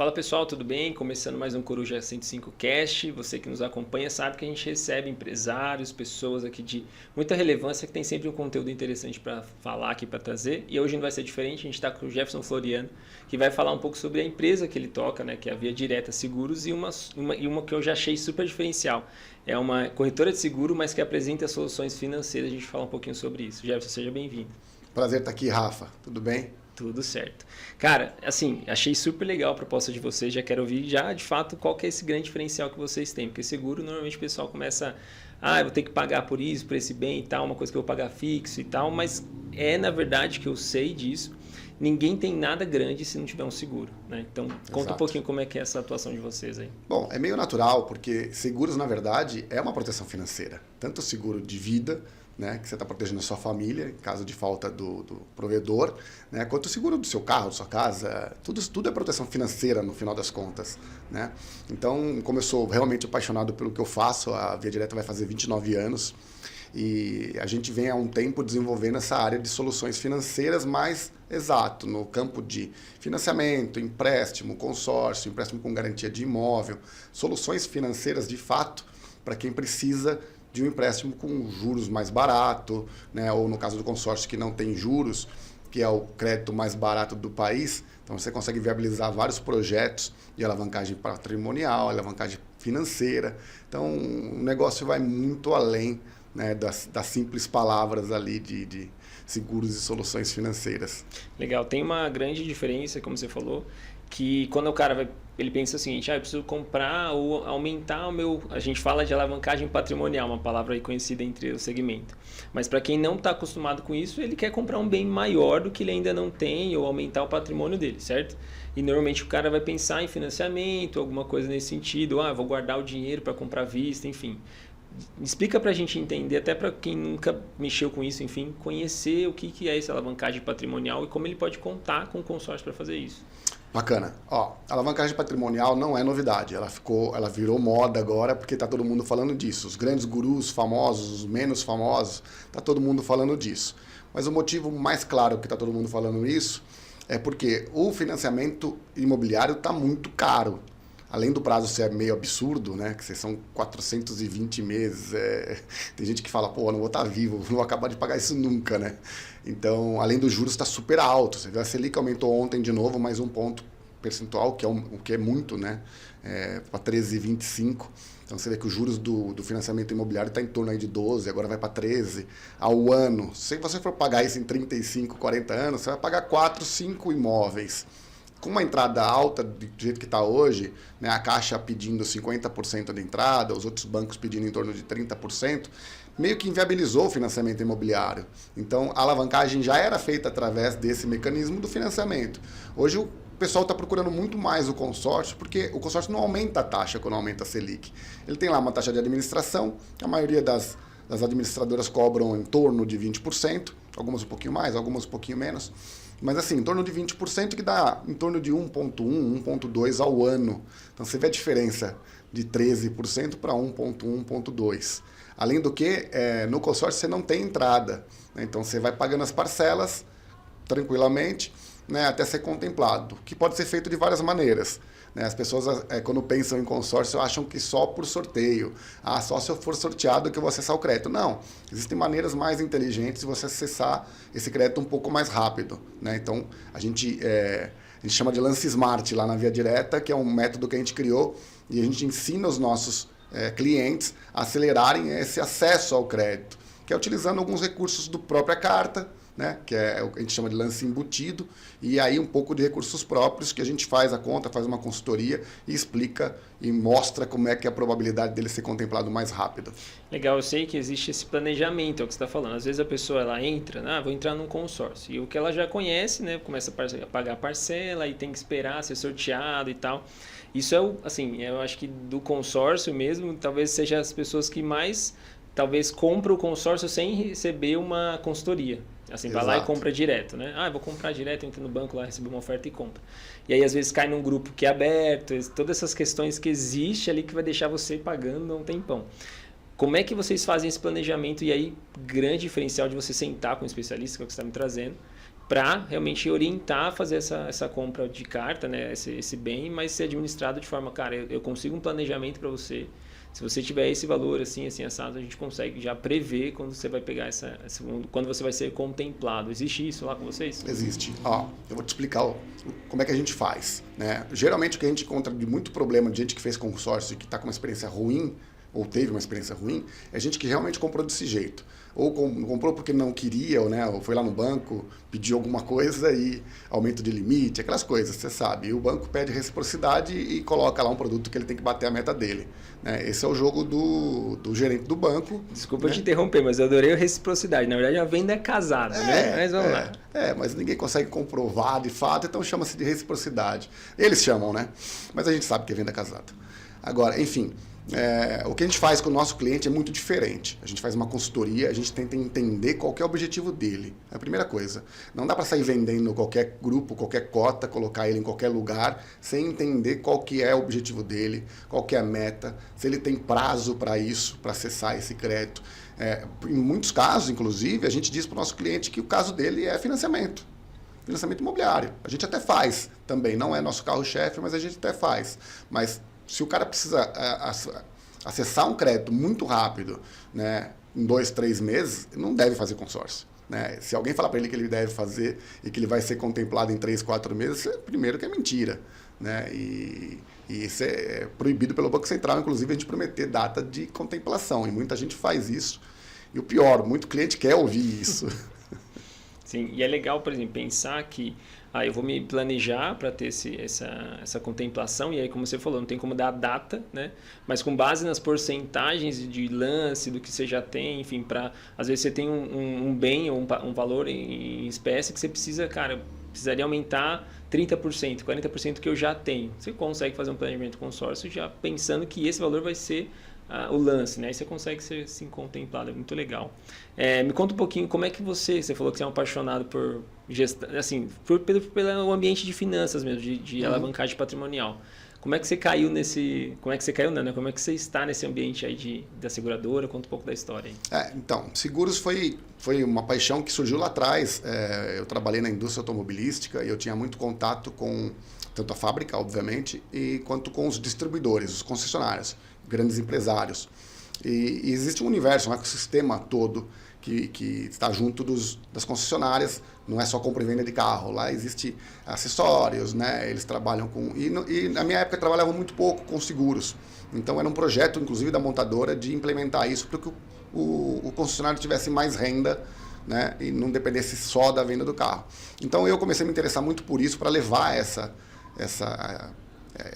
Fala pessoal, tudo bem? Começando mais um Coruja 105 Cast. Você que nos acompanha sabe que a gente recebe empresários, pessoas aqui de muita relevância que tem sempre um conteúdo interessante para falar aqui, para trazer. E hoje não vai ser diferente, a gente está com o Jefferson Floriano, que vai falar um pouco sobre a empresa que ele toca, né, que é a Via Direta Seguros e uma que eu já achei super diferencial. É uma corretora de seguro, mas que apresenta soluções financeiras. A gente fala um pouquinho sobre isso. Jefferson, seja bem-vindo. Prazer estar aqui, Rafa. Tudo bem? Tudo certo. Cara, assim, achei super legal a proposta de vocês, já quero ouvir já, de fato, qual que é esse grande diferencial que vocês têm, porque seguro, normalmente o pessoal começa, eu vou ter que pagar por isso, por esse bem e tal, uma coisa que eu vou pagar fixo e tal, mas na verdade, que eu sei disso, ninguém tem nada grande se não tiver um seguro, né? Então, conta um pouquinho como é que é essa atuação de vocês aí. Bom, é meio natural, porque seguros, na verdade, é uma proteção financeira. Tanto o seguro de vida, né, que você está protegendo a sua família, em caso de falta do provedor, né, quanto o seguro do seu carro, da sua casa, tudo é proteção financeira no final das contas, né? Então, como eu sou realmente apaixonado pelo que eu faço, a Via Direta vai fazer 29 anos, e a gente vem há um tempo desenvolvendo essa área de soluções financeiras mais exato, no campo de financiamento, empréstimo, consórcio, empréstimo com garantia de imóvel, soluções financeiras de fato para quem precisa de um empréstimo com juros mais barato, né? Ou no caso do consórcio que não tem juros, que é o crédito mais barato do país, então você consegue viabilizar vários projetos de alavancagem patrimonial, alavancagem financeira. Então o negócio vai muito além, né, das simples palavras ali de seguros e soluções financeiras. Legal, tem uma grande diferença, como você falou, que quando o cara ele pensa o seguinte, eu preciso comprar ou aumentar a gente fala de alavancagem patrimonial, uma palavra aí conhecida entre o segmento. Mas para quem não está acostumado com isso, ele quer comprar um bem maior do que ele ainda não tem ou aumentar o patrimônio dele, certo? E normalmente o cara vai pensar em financiamento, alguma coisa nesse sentido, eu vou guardar o dinheiro para comprar à vista, enfim. Explica para a gente entender, até para quem nunca mexeu com isso, enfim, conhecer o que é essa alavancagem patrimonial e como ele pode contar com o consórcio para fazer isso. Bacana. A alavancagem patrimonial não é novidade. Ela virou moda agora porque está todo mundo falando disso. Os grandes gurus famosos, os menos famosos, está todo mundo falando disso. Mas o motivo mais claro que está todo mundo falando isso é porque o financiamento imobiliário está muito caro. Além do prazo ser meio absurdo, né? Que são 420 meses. Tem gente que fala, não vou estar vivo, não vou acabar de pagar isso nunca, né? Então, além dos juros, está super alto. A Selic aumentou ontem de novo, mais um ponto percentual, o que é muito, né? Para 13,25. Então, você vê que os juros do financiamento imobiliário está em torno aí de 12, agora vai para 13 ao ano. Se você for pagar isso em 35, 40 anos, você vai pagar 4, 5 imóveis. Com uma entrada alta, do jeito que está hoje, né, a Caixa pedindo 50% de entrada, os outros bancos pedindo em torno de 30%, meio que inviabilizou o financiamento imobiliário. Então, a alavancagem já era feita através desse mecanismo do financiamento. Hoje, o pessoal está procurando muito mais o consórcio, porque o consórcio não aumenta a taxa quando aumenta a Selic. Ele tem lá uma taxa de administração, que a maioria das administradoras cobram em torno de 20%, algumas um pouquinho mais, algumas um pouquinho menos. Mas assim, em torno de 20%, que dá em torno de 1,1%, 1,2% ao ano. Então você vê a diferença de 13% para 1,1%, 1,2%. Além do que, no consórcio você não tem entrada, né? Então você vai pagando as parcelas tranquilamente, né, até ser contemplado, que pode ser feito de várias maneiras. Né? As pessoas, quando pensam em consórcio, acham que só por sorteio. Só se eu for sorteado que eu vou acessar o crédito. Não, existem maneiras mais inteligentes de você acessar esse crédito um pouco mais rápido. Né? Então, a gente chama de lance smart lá na Via Direta, que é um método que a gente criou e a gente ensina os nossos clientes a acelerarem esse acesso ao crédito, que é utilizando alguns recursos do própria carta, né, que a gente chama de lance embutido, e aí um pouco de recursos próprios que a gente faz a conta, faz uma consultoria e explica e mostra como é que é a probabilidade dele ser contemplado mais rápido. Legal, eu sei que existe esse planejamento, é o que você está falando. Às vezes a pessoa ela entra, vou entrar num consórcio, e o que ela já conhece, né, começa a pagar a parcela e tem que esperar ser sorteado e tal. Isso eu acho que do consórcio mesmo, talvez seja as pessoas que mais compram o consórcio sem receber uma consultoria. Assim, vai lá e compra direto, né? Eu vou comprar direto, entra no banco lá, recebe uma oferta e compra. E aí, às vezes, cai num grupo que é aberto, todas essas questões que existe ali que vai deixar você pagando um tempão. Como é que vocês fazem esse planejamento? E aí, grande diferencial de você sentar com um especialista, que é o que você está me trazendo, para realmente orientar, fazer essa compra de carta, né, esse bem, mas ser administrado de forma, cara, eu consigo um planejamento para você. Se você tiver esse valor assim assado, a gente consegue já prever quando você vai pegar quando você vai ser contemplado. Existe isso lá com vocês? Existe. Ó, eu vou te explicar como é que a gente faz, né? Geralmente o que a gente encontra de muito problema de gente que fez consórcio e que está com uma experiência ruim, ou teve uma experiência ruim, é gente que realmente comprou desse jeito. Ou comprou porque não queria, ou foi lá no banco, pediu alguma coisa e aumento de limite, aquelas coisas, você sabe. E o banco pede reciprocidade e coloca lá um produto que ele tem que bater a meta dele. Né? Esse é o jogo do gerente do banco. Desculpa te interromper, mas eu adorei a reciprocidade. Na verdade, a venda é casada, né? Mas vamos lá. Mas ninguém consegue comprovar de fato, então chama-se de reciprocidade. Eles chamam, né? Mas a gente sabe que é venda casada. Agora, enfim... o que a gente faz com o nosso cliente é muito diferente. A gente faz uma consultoria, a gente tenta entender qual que é o objetivo dele. É a primeira coisa. Não dá para sair vendendo qualquer grupo, qualquer cota, colocar ele em qualquer lugar, sem entender qual que é o objetivo dele, qual que é a meta, se ele tem prazo para isso, para acessar esse crédito. Em muitos casos, inclusive, a gente diz para o nosso cliente que o caso dele é financiamento imobiliário. A gente até faz também, não é nosso carro-chefe, mas a gente até faz. Mas se o cara precisa acessar um crédito muito rápido, né, em 2, 3 meses, não deve fazer consórcio. Né? Se alguém falar para ele que ele deve fazer e que ele vai ser contemplado em 3, 4 meses, primeiro que é mentira. Né? E isso é proibido pelo Banco Central, inclusive, a gente prometer data de contemplação. E muita gente faz isso. E o pior, muito cliente quer ouvir isso. Sim, e é legal, por exemplo, pensar que eu vou me planejar para ter essa contemplação, e aí, como você falou, não tem como dar a data, né? Mas com base nas porcentagens de lance, do que você já tem, enfim, às vezes você tem um bem ou um valor em espécie que você precisaria aumentar 30%, 40% que eu já tenho. Você consegue fazer um planejamento consórcio já pensando que esse valor vai ser o lance, né? Aí você consegue ser assim, contemplado, é muito legal. Me conta um pouquinho como é que você falou que você é um apaixonado por gestão, assim, pelo ambiente de finanças mesmo, de alavancagem patrimonial. Como é que você caiu como é que você caiu, não, né? Como é que você está nesse ambiente aí da seguradora? Conta um pouco da história aí. Então, seguros foi uma paixão que surgiu lá atrás. Eu trabalhei na indústria automobilística e eu tinha muito contato com tanto a fábrica, obviamente, quanto com os distribuidores, os concessionários, grandes empresários. E existe um universo, um ecossistema todo que está junto das concessionárias. Não é só compra e venda de carro. Lá existe acessórios, né? Eles trabalham com... E na minha época trabalhavam muito pouco com seguros. Então era um projeto, inclusive, da montadora de implementar isso para que o concessionário tivesse mais renda, né? E não dependesse só da venda do carro. Então eu comecei a me interessar muito por isso, para levar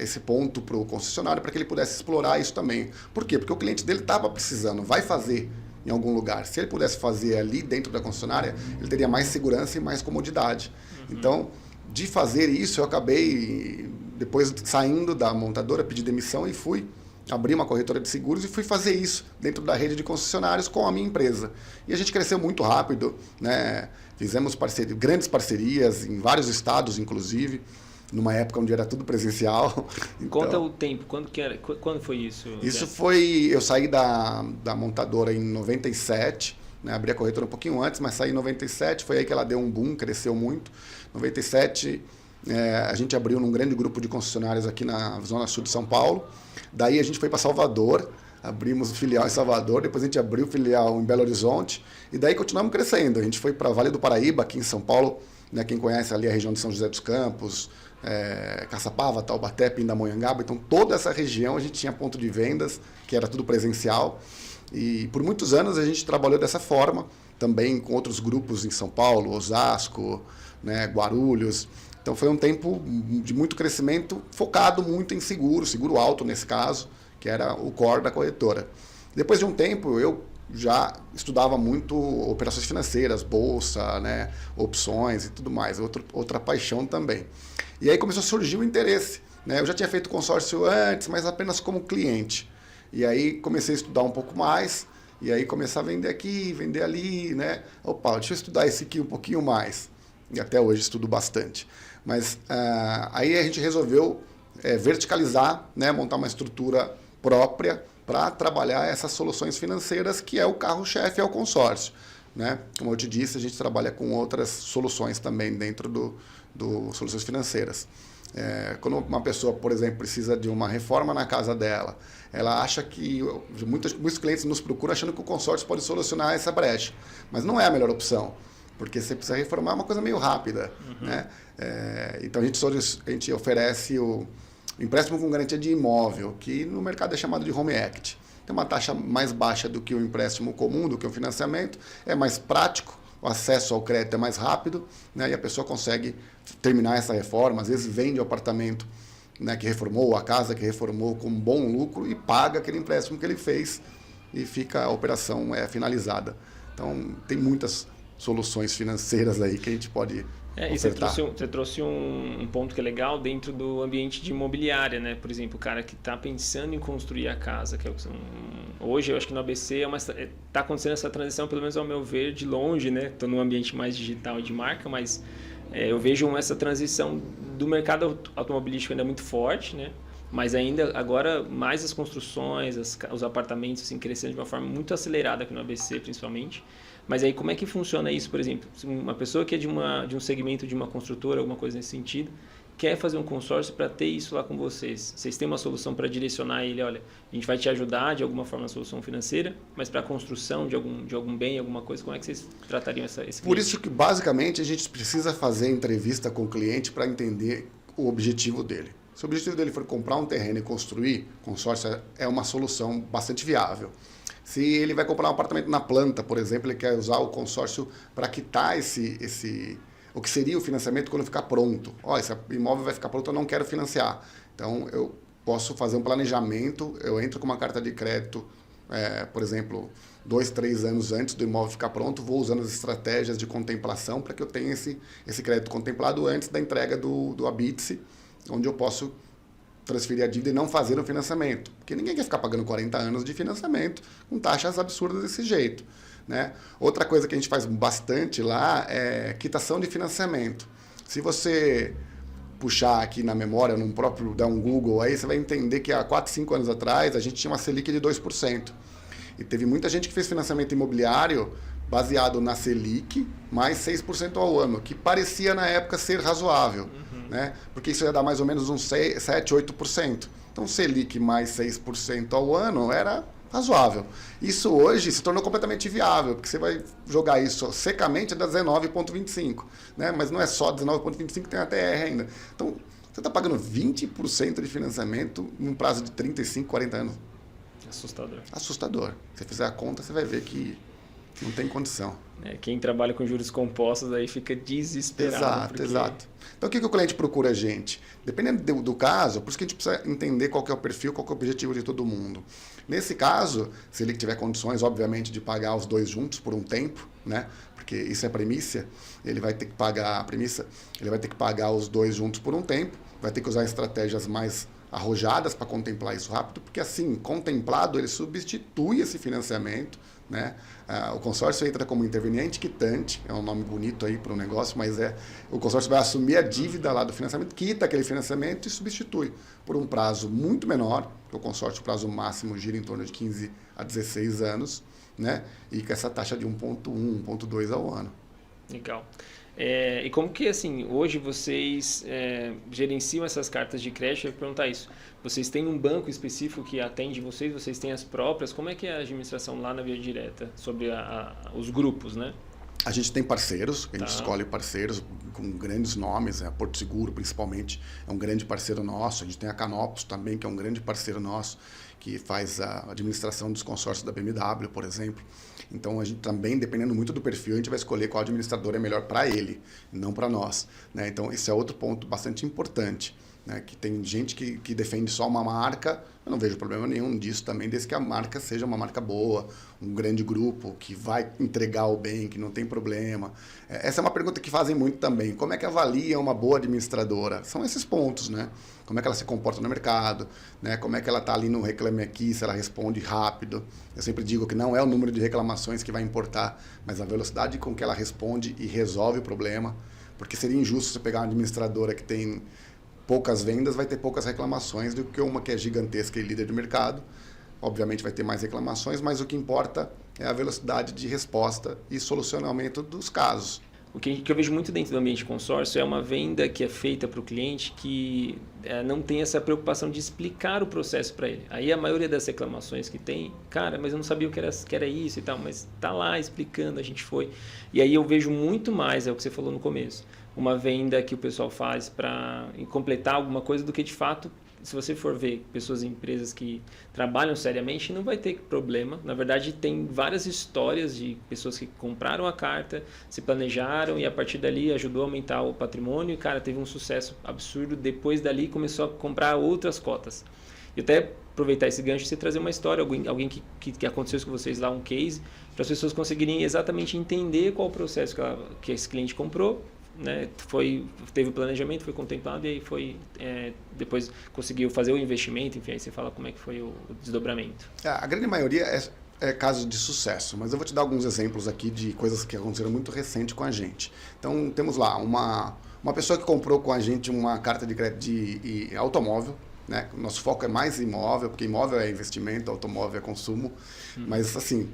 esse ponto para o concessionário, para que ele pudesse explorar isso também. Por quê? Porque o cliente dele estava precisando, vai fazer em algum lugar. Se ele pudesse fazer ali dentro da concessionária, ele teria mais segurança e mais comodidade. Então, de fazer isso, eu acabei, depois saindo da montadora, pedi demissão e fui abrir uma corretora de seguros e fui fazer isso dentro da rede de concessionários com a minha empresa. E a gente cresceu muito rápido, né? Fizemos grandes parcerias em vários estados, inclusive, numa época onde era tudo presencial. Conta o tempo, quando foi isso? Isso foi, eu saí da montadora em 97, né? Abri a corretora um pouquinho antes, mas saí em 97, foi aí que ela deu um boom, cresceu muito. Em 97, a gente abriu num grande grupo de concessionários aqui na Zona Sul de São Paulo. Daí a gente foi para Salvador, abrimos o filial em Salvador, depois a gente abriu o filial em Belo Horizonte, e daí continuamos crescendo. A gente foi para Vale do Paraíba, aqui em São Paulo, né? Quem conhece ali a região de São José dos Campos, Caçapava, Taubaté, Pindamonhangaba. Então toda essa região a gente tinha ponto de vendas, que era tudo presencial. E por muitos anos a gente trabalhou dessa forma, também com outros grupos em São Paulo, Osasco, né, Guarulhos. Então foi um tempo de muito crescimento, focado muito em seguro alto nesse caso, que era o core da corretora. Depois de um tempo eu já estudava muito operações financeiras, bolsa, né, opções e tudo mais, outra paixão também. E aí começou a surgir o interesse, né? Eu já tinha feito consórcio antes, mas apenas como cliente. E aí comecei a estudar um pouco mais, e aí começar a vender aqui, vender ali, né? Opa, deixa eu estudar esse aqui um pouquinho mais. E até hoje estudo bastante. Mas aí a gente resolveu verticalizar, né? Montar uma estrutura própria para trabalhar essas soluções financeiras, que é o carro-chefe, é o consórcio. né? Como eu te disse, a gente trabalha com outras soluções também dentro do soluções financeiras. Quando uma pessoa, por exemplo, precisa de uma reforma na casa dela, ela acha que... Muitos clientes nos procuram achando que o consórcio pode solucionar essa brecha, mas não é a melhor opção, porque você precisa reformar uma coisa meio rápida. Né? Então, a gente oferece o empréstimo com garantia de imóvel, que no mercado é chamado de Home Equity. Tem uma taxa mais baixa do que o empréstimo comum, do que o financiamento, é mais prático, o acesso ao crédito é mais rápido, né, e a pessoa consegue terminar essa reforma, às vezes vende o apartamento, né, que reformou, a casa que reformou com bom lucro e paga aquele empréstimo que ele fez e fica a operação finalizada. Então, tem muitas soluções financeiras aí que a gente pode e você trouxe um ponto que é legal dentro do ambiente de imobiliária, né? Por exemplo, o cara que está pensando em construir a casa, que hoje eu acho que no ABC está acontecendo essa transição, pelo menos ao meu ver, de longe, né? Estou num ambiente mais digital e de marca, mas eu vejo essa transição do mercado automobilístico ainda muito forte, né? Mas ainda agora mais as construções, os apartamentos assim, crescendo de uma forma muito acelerada aqui no ABC, principalmente. Mas aí como é que funciona isso, por exemplo? Se uma pessoa que é de um segmento de uma construtora, alguma coisa nesse sentido, quer fazer um consórcio para ter isso lá com vocês. Vocês têm uma solução para direcionar ele, olha, a gente vai te ajudar de alguma forma na solução financeira, mas para a construção de algum bem, alguma coisa, como é que vocês tratariam esse cliente? Por isso que basicamente a gente precisa fazer entrevista com o cliente para entender o objetivo dele. Se o objetivo dele for comprar um terreno e construir, consórcio é uma solução bastante viável. Se ele vai comprar um apartamento na planta, por exemplo, ele quer usar o consórcio para quitar o que seria o financiamento quando ficar pronto. Esse imóvel vai ficar pronto, eu não quero financiar. Então, eu posso fazer um planejamento, eu entro com uma carta de crédito, por exemplo, 2, 3 anos antes do imóvel ficar pronto, vou usando as estratégias de contemplação para que eu tenha esse crédito contemplado antes da entrega do habite-se, onde eu posso transferir a dívida e não fazer o financiamento. Porque ninguém quer ficar pagando 40 anos de financiamento com taxas absurdas desse jeito. Né? Outra coisa que a gente faz bastante lá é quitação de financiamento. Se você puxar aqui na memória, dar um Google, aí você vai entender que há 4, 5 anos atrás a gente tinha uma Selic de 2%. E teve muita gente que fez financiamento imobiliário baseado na Selic mais 6% ao ano, que parecia na época ser razoável. Né? Porque isso ia dar mais ou menos uns 7, 8%. Então, Selic mais 6% ao ano era razoável. Isso hoje se tornou completamente viável, porque você vai jogar isso secamente a 19,25%. Né? Mas não é só 19,25%, tem a TR ainda. Então, você está pagando 20% de financiamento num prazo de 35, 40 anos. Assustador. Assustador. Se você fizer a conta, você vai ver que não tem condição. Quem trabalha com juros compostos aí fica desesperado. Exato. Então, o que o cliente procura a gente? Dependendo do caso, por isso que a gente precisa entender qual que é o perfil, qual que é o objetivo de todo mundo. Nesse caso, se ele tiver condições, obviamente, de pagar os dois juntos por um tempo, né? Porque isso é premissa, ele vai ter que pagar a premissa, ele vai ter que pagar os dois juntos por um tempo, vai ter que usar estratégias mais arrojadas para contemplar isso rápido, porque assim, contemplado, ele substitui esse financiamento, né? O consórcio entra como interveniente quitante, é um nome bonito aí para o negócio, mas o consórcio vai assumir a dívida lá do financiamento, quita aquele financiamento e substitui por um prazo muito menor, porque o consórcio, o prazo máximo gira em torno de 15 a 16 anos, né? E com essa taxa de 1,1, 1,2 ao ano. Legal. E como que, assim, hoje vocês gerenciam essas cartas de crédito? Eu ia perguntar isso. Vocês têm um banco específico que atende vocês têm as próprias? Como é que é a administração lá na Via Direta sobre os grupos, né? A gente tem parceiros, a gente escolhe parceiros com grandes nomes, a Porto Seguro principalmente é um grande parceiro nosso, a gente tem a Canopus também, que é um grande parceiro nosso, que faz a administração dos consórcios da BMW, por exemplo. Então, a gente também, dependendo muito do perfil, a gente vai escolher qual administrador é melhor para ele, não para nós. Né? Então, esse é outro ponto bastante importante. Né? Que tem gente que defende só uma marca, eu não vejo problema nenhum disso também, desde que a marca seja uma marca boa, um grande grupo, que vai entregar o bem, que não tem problema. Essa é uma pergunta que fazem muito também. Como é que avalia uma boa administradora? São esses pontos, né? Como é que ela se comporta no mercado, né? Como é que ela está ali no Reclame Aqui, se ela responde rápido. Eu sempre digo que não é o número de reclamações que vai importar, mas a velocidade com que ela responde e resolve o problema. Porque seria injusto você pegar uma administradora que tem poucas vendas, vai ter poucas reclamações do que uma que é gigantesca e líder de mercado, obviamente vai ter mais reclamações, mas o que importa é a velocidade de resposta e solucionamento dos casos. O que eu vejo muito dentro do ambiente de consórcio é uma venda que é feita para o cliente que não tem essa preocupação de explicar o processo para ele. Aí a maioria das reclamações que tem, cara, mas eu não sabia que era isso e tal, mas tá lá explicando, a gente foi. E aí eu vejo muito mais, é o que você falou no começo, uma venda que o pessoal faz para completar alguma coisa do que de fato, se você for ver pessoas e empresas que trabalham seriamente, não vai ter problema. Na verdade, tem várias histórias de pessoas que compraram a carta, se planejaram e a partir dali ajudou a aumentar o patrimônio e, cara, teve um sucesso absurdo. Depois dali começou a comprar outras cotas. E até aproveitar esse gancho e você trazer uma história, alguém que aconteceu isso com vocês lá, um case, para as pessoas conseguirem exatamente entender qual o processo que esse cliente comprou, né? Teve o planejamento, foi contemplado e aí depois conseguiu fazer o investimento, enfim, aí você fala como é que foi o desdobramento. A grande maioria é caso de sucesso, mas eu vou te dar alguns exemplos aqui de coisas que aconteceram muito recente com a gente. Então, temos lá uma pessoa que comprou com a gente uma carta de crédito de automóvel, né? Nosso foco é mais imóvel, porque imóvel é investimento, automóvel é consumo, mas assim,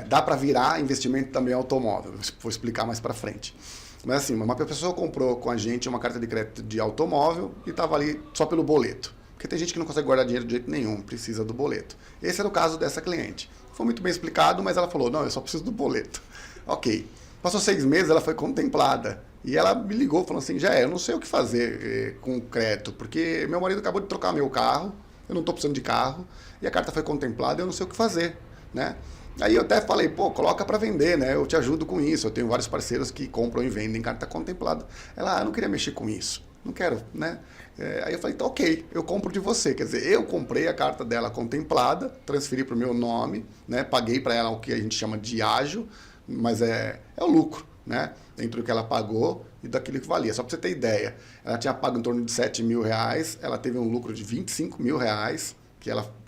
dá para virar investimento também automóvel, vou explicar mais para frente. Mas assim, uma pessoa comprou com a gente uma carta de crédito de automóvel e estava ali só pelo boleto. Porque tem gente que não consegue guardar dinheiro de jeito nenhum, precisa do boleto. Esse era o caso dessa cliente. Foi muito bem explicado, mas ela falou, não, eu só preciso do boleto. Ok. Passou 6 meses, ela foi contemplada. E ela me ligou, falando assim, eu não sei o que fazer com o crédito, porque meu marido acabou de trocar meu carro, eu não estou precisando de carro, e a carta foi contemplada e eu não sei o que fazer, né? Aí eu até falei, coloca para vender, né? Eu te ajudo com isso. Eu tenho vários parceiros que compram e vendem carta contemplada. Ela, eu não queria mexer com isso. Não quero, né? Aí eu falei, tá ok, eu compro de você. Quer dizer, eu comprei a carta dela contemplada, transferi para o meu nome, né? Paguei para ela o que a gente chama de ágio, mas é o lucro, né? Entre o que ela pagou e daquilo que valia. Só para você ter ideia, ela tinha pago em torno de R$7.000, ela teve um lucro de R$25.000, que ela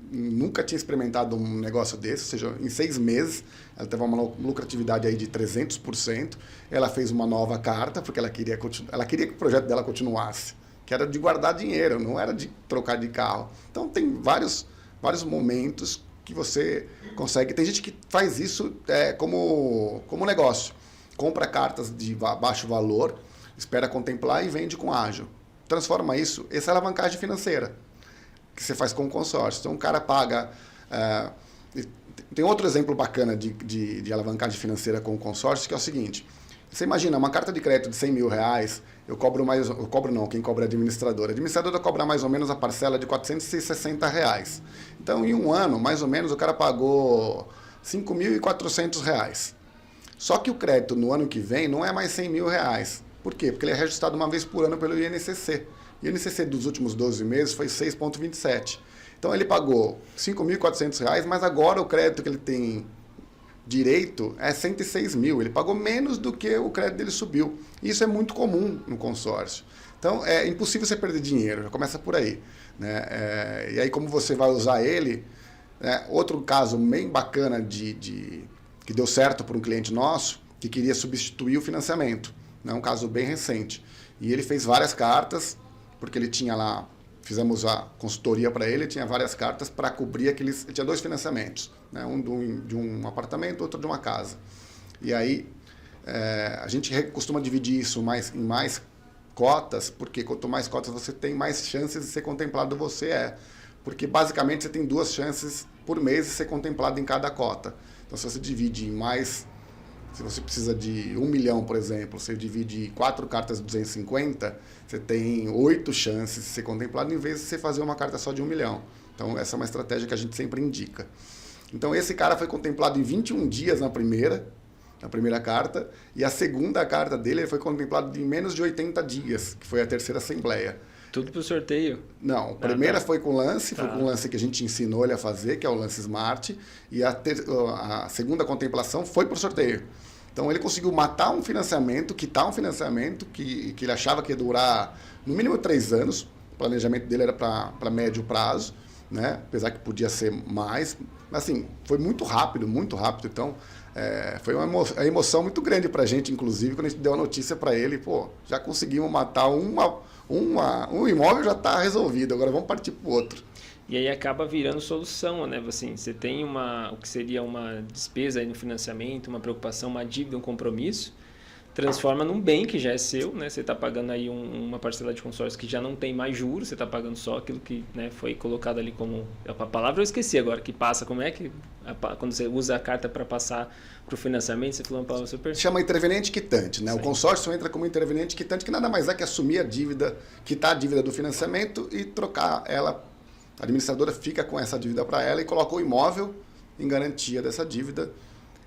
nunca tinha experimentado um negócio desse, ou seja, em 6 meses ela teve uma lucratividade aí de 300%. Ela fez uma nova carta porque ela queria que o projeto dela continuasse, que era de guardar dinheiro, não era de trocar de carro. Então tem vários momentos que você consegue. Tem gente que faz isso como negócio, compra cartas de baixo valor, espera contemplar e vende com ágio. Transforma isso, essa é a alavancagem financeira que você faz com o consórcio. Então, o cara paga... tem outro exemplo bacana de alavancagem financeira com o consórcio, que é o seguinte. Você imagina, uma carta de crédito de R$100.000, quem cobra é a administradora. A administradora cobra mais ou menos a parcela de R$460. Então, em um ano, mais ou menos, o cara pagou R$5.400. Só que o crédito no ano que vem não é mais R$100.000. Por quê? Porque ele é reajustado uma vez por ano pelo INCC. E o INCC dos últimos 12 meses foi 6,27. Então ele pagou R$5.400, mas agora o crédito que ele tem direito é R$106.000. Ele pagou menos do que o crédito dele subiu. E isso é muito comum no consórcio. Então é impossível você perder dinheiro, já começa por aí, né? E aí como você vai usar ele, né? Outro caso bem bacana que deu certo para um cliente nosso, que queria substituir o financiamento. É um caso bem recente. E ele fez várias cartas, porque ele tinha lá, fizemos a consultoria para ele, tinha várias cartas para cobrir aqueles... Ele tinha 2 financiamentos, né? Um de um apartamento, outro de uma casa. E aí, a gente costuma dividir isso em mais cotas, porque quanto mais cotas você tem, mais chances de ser contemplado você é. Porque, basicamente, você tem 2 chances por mês de ser contemplado em cada cota. Então, se você divide em mais... Se você precisa de 1 milhão, por exemplo, você divide 4 cartas de 250, você tem 8 chances de ser contemplado, em vez de você fazer uma carta só de 1 milhão. Então, essa é uma estratégia que a gente sempre indica. Então, esse cara foi contemplado em 21 dias na primeira carta, e a segunda carta dele ele foi contemplado em menos de 80 dias, que foi a terceira assembleia. Tudo pro sorteio? Não, a primeira foi com lance, foi com o lance que a gente ensinou ele a fazer, que é o lance Smart, e a segunda contemplação foi por sorteio. Então ele conseguiu matar um financiamento, quitar um financiamento que ele achava que ia durar no mínimo 3 anos, o planejamento dele era para médio prazo, né? Apesar que podia ser mais, mas assim, foi muito rápido, então foi uma emoção muito grande para a gente, inclusive, quando a gente deu a notícia para ele, já conseguimos matar Um imóvel já está resolvido, agora vamos partir para o outro. E aí acaba virando solução, né? Assim, você tem o que seria uma despesa aí no financiamento, uma preocupação, uma dívida, um compromisso, transforma num bem que já é seu, né? Você está pagando aí uma parcela de consórcio que já não tem mais juros, você está pagando só aquilo que, né, foi colocado ali como... A palavra eu esqueci agora, que passa, como é que... Quando você usa a carta para passar para o financiamento, você falou uma palavra super... Chama interveniente quitante, né? Sim. O consórcio entra como interveniente quitante, que nada mais é que assumir a dívida, quitar a dívida do financiamento e trocar ela. A administradora fica com essa dívida para ela e coloca o imóvel em garantia dessa dívida.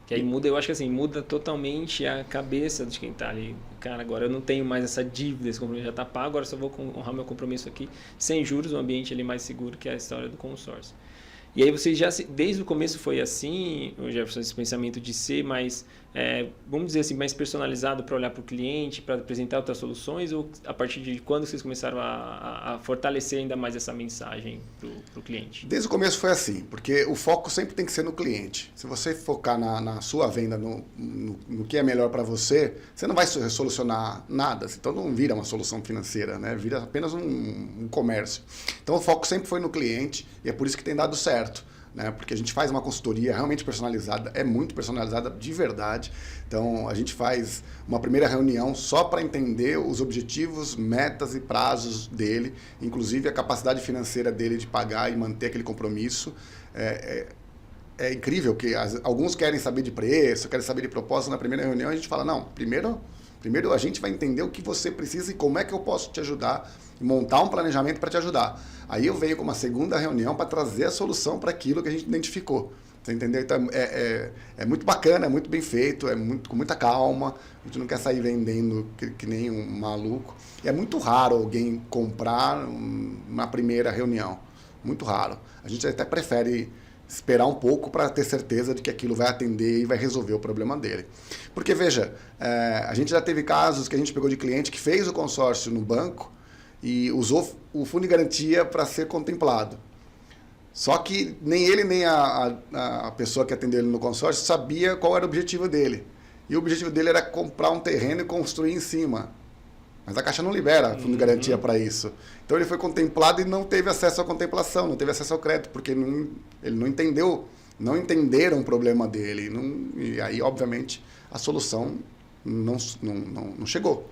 Que aí muda, eu acho que assim, muda totalmente a cabeça de quem está ali. Cara, agora eu não tenho mais essa dívida, esse compromisso já está pago, agora só vou honrar meu compromisso aqui, sem juros, um ambiente ali mais seguro, que é a história do consórcio. E aí vocês já, desde o começo foi assim, Jefferson, esse pensamento de ser mais, vamos dizer assim, mais personalizado para olhar para o cliente, para apresentar outras soluções, ou a partir de quando vocês começaram a fortalecer ainda mais essa mensagem para o cliente? Desde o começo foi assim, porque o foco sempre tem que ser no cliente. Se você focar na sua venda, no que é melhor para você, você não vai solucionar nada, então não vira uma solução financeira, né? Vira apenas um comércio. Então o foco sempre foi no cliente e é por isso que tem dado certo. Né? Porque a gente faz uma consultoria realmente personalizada, é muito personalizada de verdade. Então a gente faz uma primeira reunião só para entender os objetivos, metas e prazos dele, inclusive a capacidade financeira dele de pagar e manter aquele compromisso. É incrível que alguns querem saber de preço, querem saber de propósito. Na primeira reunião a gente fala, não, primeiro a gente vai entender o que você precisa e como é que eu posso te ajudar, montar um planejamento para te ajudar. Aí eu venho com uma segunda reunião para trazer a solução para aquilo que a gente identificou. Você entendeu? Então é muito bacana, é muito bem feito, com muita calma. A gente não quer sair vendendo que nem um maluco. E é muito raro alguém comprar na primeira reunião. Muito raro. A gente até prefere esperar um pouco para ter certeza de que aquilo vai atender e vai resolver o problema dele. Porque, veja, a gente já teve casos que a gente pegou de cliente que fez o consórcio no banco e usou o fundo de garantia para ser contemplado. Só que nem ele, nem a pessoa que atendeu ele no consórcio sabia qual era o objetivo dele. E o objetivo dele era comprar um terreno e construir em cima. Mas a Caixa não libera fundo de garantia para isso. Então ele foi contemplado e não teve acesso à contemplação, não teve acesso ao crédito, porque ele não entendeu, não entenderam o problema dele. E aí, obviamente, a solução não chegou.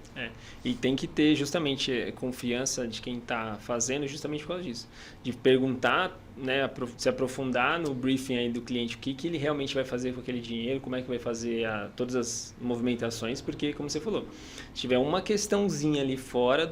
E tem que ter justamente confiança de quem está fazendo justamente por causa disso. De perguntar, né, se aprofundar no briefing aí do cliente, o que ele realmente vai fazer com aquele dinheiro, como é que vai fazer todas as movimentações, porque, como você falou, se tiver uma questãozinha ali fora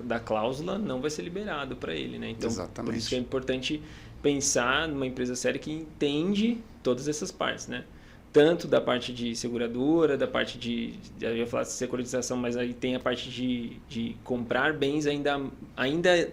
da cláusula, não vai ser liberado para ele. Né? Então, exatamente. Por isso que é importante pensar numa empresa séria que entende todas essas partes, né? Tanto da parte de seguradora, da parte eu ia falar de securitização, mas aí tem a parte de comprar bens ainda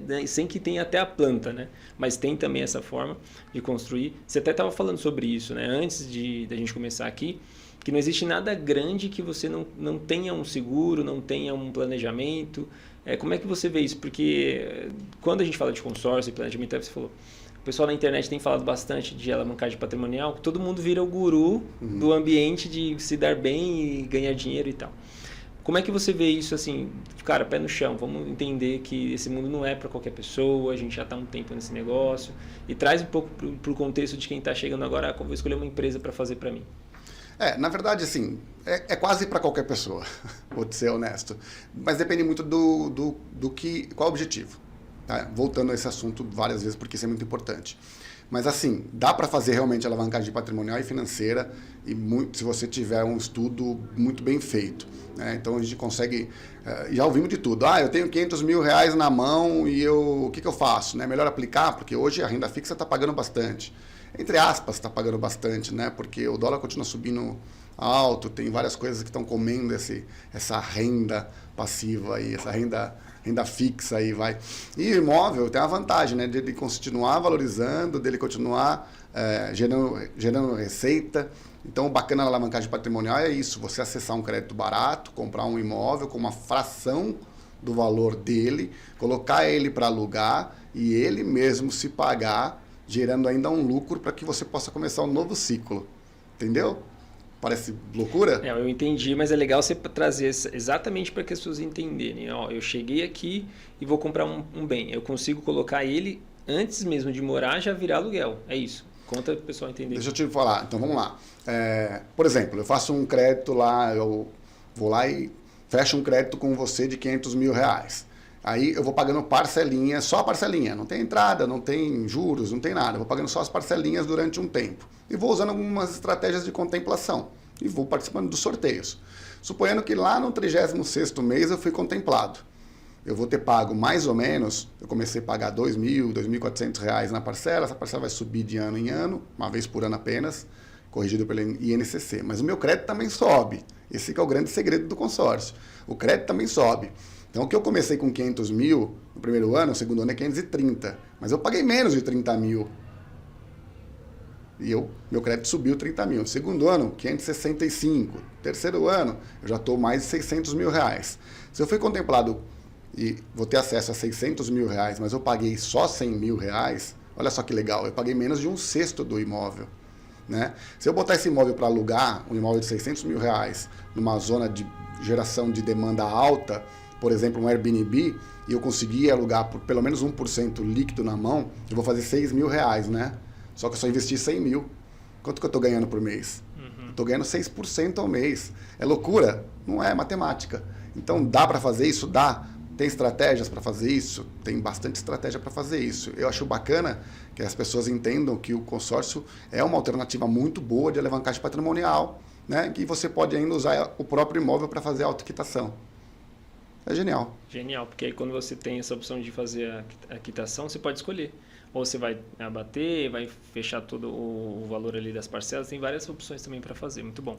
né, sem que tenha até a planta, né? Mas tem também essa forma de construir. Você até estava falando sobre isso, né? Antes da gente começar aqui, que não existe nada grande que você não tenha um seguro, não tenha um planejamento. Como é que você vê isso? Porque quando a gente fala de consórcio e planejamento, você falou... O pessoal na internet tem falado bastante de alavancagem patrimonial, que todo mundo vira o guru do ambiente de se dar bem e ganhar dinheiro e tal. Como é que você vê isso assim, cara, pé no chão, vamos entender que esse mundo não é para qualquer pessoa, a gente já está há um tempo nesse negócio, e traz um pouco para o contexto de quem está chegando agora, vou escolher uma empresa para fazer para mim. Na verdade, assim, é quase para qualquer pessoa, vou te ser honesto, mas depende muito qual é o objetivo. Voltando a esse assunto várias vezes, porque isso é muito importante. Mas assim, dá para fazer realmente alavancagem patrimonial e financeira e se você tiver um estudo muito bem feito. Né? Então a gente consegue, já ouvimos de tudo. Eu tenho 500 mil reais na mão e o que eu faço? É melhor aplicar, porque hoje a renda fixa está pagando bastante. Entre aspas, está pagando bastante, né? Porque o dólar continua subindo alto, tem várias coisas que estão comendo essa renda passiva aí, essa renda fixa aí, vai. E o imóvel tem a vantagem, né, dele continuar valorizando, dele continuar gerando receita. Então, o bacana da alavancagem patrimonial é isso, você acessar um crédito barato, comprar um imóvel com uma fração do valor dele, colocar ele para alugar e ele mesmo se pagar, gerando ainda um lucro para que você possa começar um novo ciclo. Entendeu? Parece loucura? Eu entendi, mas é legal você trazer exatamente para que as pessoas entenderem. Ó, eu cheguei aqui e vou comprar um bem. Eu consigo colocar ele antes mesmo de morar, já virar aluguel. É isso. Conta para o pessoal entender. Deixa eu te falar. Então, vamos lá. Por exemplo, eu faço um crédito lá, eu vou lá e fecho um crédito com você de R$500 mil. Aí eu vou pagando parcelinhas, só a parcelinha. Não tem entrada, não tem juros, não tem nada. Eu vou pagando só as parcelinhas durante um tempo. E vou usando algumas estratégias de contemplação. E vou participando dos sorteios. Suponhando que lá no 36º mês eu fui contemplado. Eu vou ter pago mais ou menos, eu comecei a pagar R$2.000, R$2.400 na parcela. Essa parcela vai subir de ano em ano, uma vez por ano apenas, corrigido pelo INCC. Mas o meu crédito também sobe. Esse que é o grande segredo do consórcio. O crédito também sobe. Então, o que eu comecei com 500 mil no primeiro ano, no segundo ano é 530. Mas eu paguei menos de 30 mil. E meu crédito subiu 30 mil. No segundo ano, 565. Terceiro ano, eu já estou mais de 600 mil reais. Se eu fui contemplado e vou ter acesso a 600 mil reais, mas eu paguei só 100 mil reais, olha só que legal, eu paguei menos de um sexto do imóvel. Né? Se eu botar esse imóvel para alugar, um imóvel de 600 mil reais, numa zona de geração de demanda alta, por exemplo, um Airbnb, e eu conseguir alugar por pelo menos 1% líquido na mão, eu vou fazer 6 mil reais, né? Só que eu só investi 100 mil. Quanto que eu estou ganhando por mês? Estou ganhando 6% ao mês. É loucura? Não é matemática. Então, dá para fazer isso? Dá. Tem estratégias para fazer isso? Tem bastante estratégia para fazer isso. Eu acho bacana que as pessoas entendam que o consórcio é uma alternativa muito boa de alavancagem patrimonial, né? E você pode ainda usar o próprio imóvel para fazer a autoquitação. É genial. Genial, porque aí quando você tem essa opção de fazer a quitação, você pode escolher. Ou você vai abater, vai fechar todo o valor ali das parcelas, tem várias opções também para fazer, muito bom.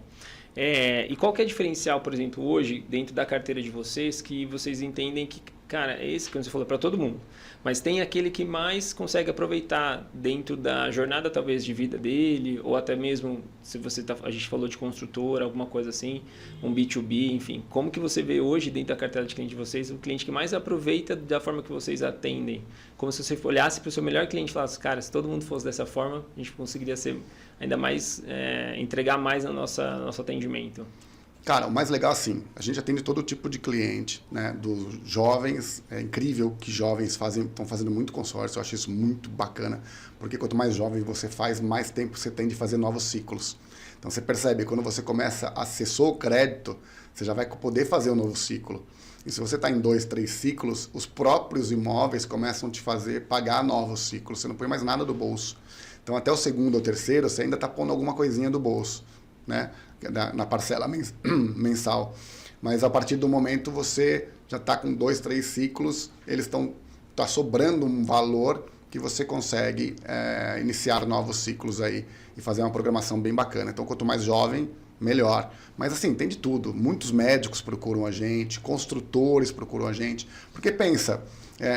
E qual que é o diferencial, por exemplo, hoje, dentro da carteira de vocês, que vocês entendem que, cara, é esse que você falou, para todo mundo, mas tem aquele que mais consegue aproveitar dentro da jornada, talvez, de vida dele, ou até mesmo, se a gente falou de construtora, alguma coisa assim, um B2B, enfim, como que você vê hoje, dentro da carteira de cliente de vocês, o cliente que mais aproveita da forma que vocês atendem? Como se você olhasse para o seu melhor cliente e falasse, cara, se todo mundo fosse dessa forma, a gente conseguiria ser ainda mais, entregar mais no nosso atendimento. Cara, o mais legal assim, a gente atende todo tipo de cliente, né? Dos jovens, é incrível que jovens estão fazendo muito consórcio, eu acho isso muito bacana, porque quanto mais jovem você faz, mais tempo você tem de fazer novos ciclos. Então você percebe, quando você começa a acessar o crédito, você já vai poder fazer um novo ciclo. E se você está em 2, 3 ciclos, os próprios imóveis começam a te fazer pagar novos ciclos, você não põe mais nada do bolso. Então até o segundo ou terceiro, você ainda está pondo alguma coisinha do bolso, né? Na parcela mensal. Mas a partir do momento você já está com 2, 3 ciclos, tá sobrando um valor que você consegue iniciar novos ciclos aí e fazer uma programação bem bacana. Então, quanto mais jovem, melhor. Mas assim, tem de tudo. Muitos médicos procuram a gente, construtores procuram a gente. Porque pensa,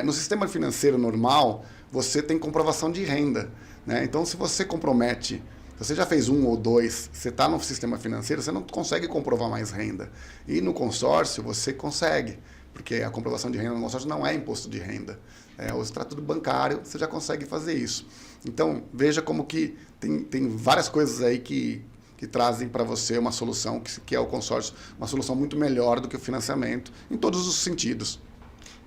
no sistema financeiro normal, você tem comprovação de renda, né? Então, se você compromete, você já fez 1 ou 2, você está no sistema financeiro, você não consegue comprovar mais renda. E no consórcio, você consegue, porque a comprovação de renda no consórcio não é imposto de renda. O extrato do bancário, você já consegue fazer isso. Então, veja como que tem várias coisas aí que trazem para você uma solução, que é o consórcio, uma solução muito melhor do que o financiamento, em todos os sentidos.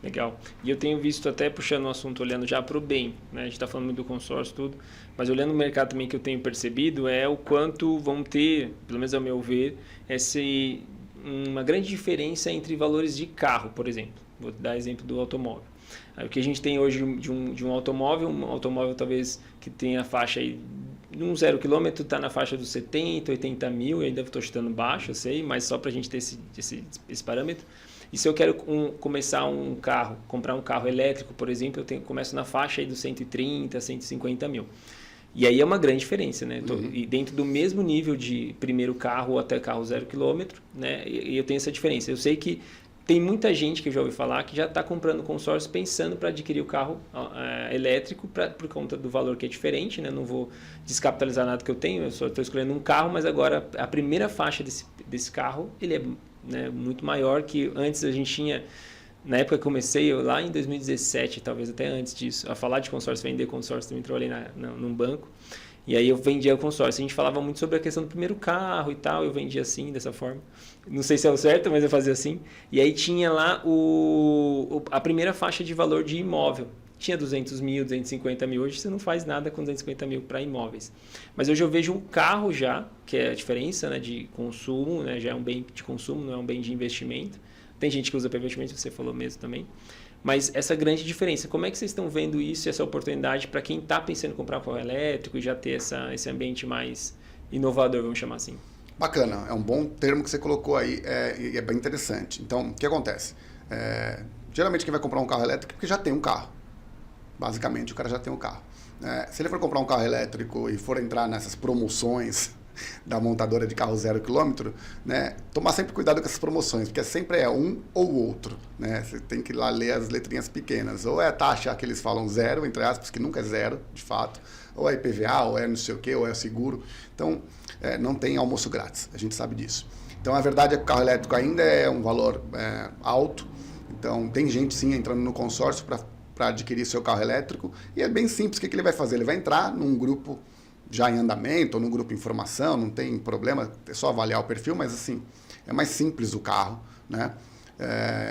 Legal. E eu tenho visto, até puxando o assunto, olhando já para o bem, né? A gente está falando muito do consórcio tudo, mas olhando o mercado também, que eu tenho percebido é o quanto vão ter, pelo menos ao meu ver, uma grande diferença entre valores de carro, por exemplo. Vou dar exemplo do automóvel. O que a gente tem hoje de um automóvel talvez que tenha a faixa aí de 0 km, está na faixa dos 70, 80 mil, eu ainda estou chutando baixo, eu sei, mas só para a gente ter esse parâmetro. E se eu quero comprar um carro elétrico, por exemplo, começo na faixa aí dos 130, 150 mil. E aí é uma grande diferença, né? E dentro do mesmo nível de primeiro carro ou até carro 0 km, né? E eu tenho essa diferença. Eu sei que tem muita gente que eu já ouvi falar que já está comprando consórcio pensando para adquirir o carro elétrico por conta do valor que é diferente, né? Não vou descapitalizar nada que eu tenho, eu só estou escolhendo um carro, mas agora a primeira faixa desse carro, ele é, né, muito maior que antes a gente tinha. Na época que comecei, lá em 2017, talvez até antes disso, a falar de consórcio, vender consórcio, também trabalhei num banco. E aí eu vendia o consórcio. A gente falava muito sobre a questão do primeiro carro e tal, eu vendia assim, dessa forma. Não sei se é o certo, mas eu fazia assim. E aí tinha lá a primeira faixa de valor de imóvel. Tinha 200 mil, 250 mil. Hoje você não faz nada com 250 mil para imóveis. Mas hoje eu vejo um carro já, que é a diferença, né, de consumo, né, já é um bem de consumo, não é um bem de investimento. Tem gente que usa para investimento, você falou mesmo também. Mas essa grande diferença, como é que vocês estão vendo isso e essa oportunidade para quem está pensando em comprar um carro elétrico e já ter esse ambiente mais inovador, vamos chamar assim? Bacana, é um bom termo que você colocou aí, e é bem interessante. Então, o que acontece? Geralmente quem vai comprar um carro elétrico é porque já tem um carro. Basicamente, o cara já tem um carro. Se ele for comprar um carro elétrico e for entrar nessas promoções da montadora de carro 0 km, né, tomar sempre cuidado com essas promoções, porque sempre é um ou outro, né? Você tem que ir lá ler as letrinhas pequenas. Ou é a taxa que eles falam zero, entre aspas, que nunca é zero, de fato, ou é IPVA, ou é não sei o quê, ou é seguro. Então, não tem almoço grátis, a gente sabe disso. Então, a verdade é que o carro elétrico ainda é um valor alto. Então, tem gente, sim, entrando no consórcio para adquirir seu carro elétrico. E é bem simples. O que ele vai fazer? Ele vai entrar num grupo já em andamento, ou num grupo em formação, não tem problema, é só avaliar o perfil, mas assim, é mais simples o carro, né?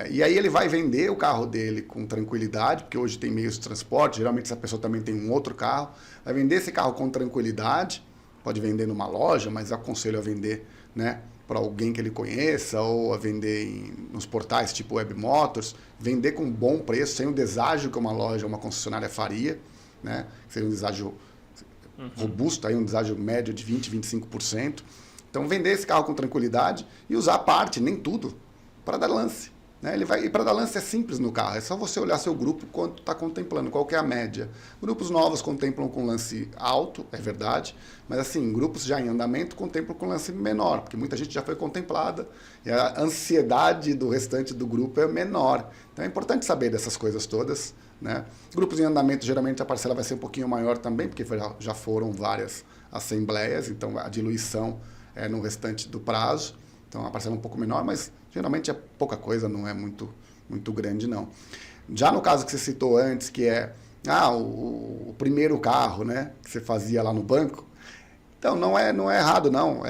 E aí ele vai vender o carro dele com tranquilidade, porque hoje tem meios de transporte, geralmente essa pessoa também tem um outro carro, vai vender esse carro com tranquilidade, pode vender numa loja, mas eu aconselho a vender, né, para alguém que ele conheça, ou a vender nos portais tipo Web Motors, vender com bom preço, sem o deságio que uma loja, uma concessionária faria, né? Seria um deságio robusto, aí um deságio médio de 20%, 25%. Então, vender esse carro com tranquilidade e usar a parte, nem tudo, para dar lance. Né? E para dar lance é simples no carro, é só você olhar seu grupo quanto está contemplando, qual que é a média. Grupos novos contemplam com lance alto, é verdade, mas assim, grupos já em andamento contemplam com lance menor, porque muita gente já foi contemplada e a ansiedade do restante do grupo é menor. Então é importante saber dessas coisas todas. Né? Grupos em andamento, geralmente a parcela vai ser um pouquinho maior também, porque já foram várias assembleias, então a diluição é no restante do prazo. Então a parcela é um pouco menor, mas geralmente é pouca coisa, não é muito grande não. Já no caso que você citou antes, que é o primeiro carro, né, que você fazia lá no banco, então não é errado não.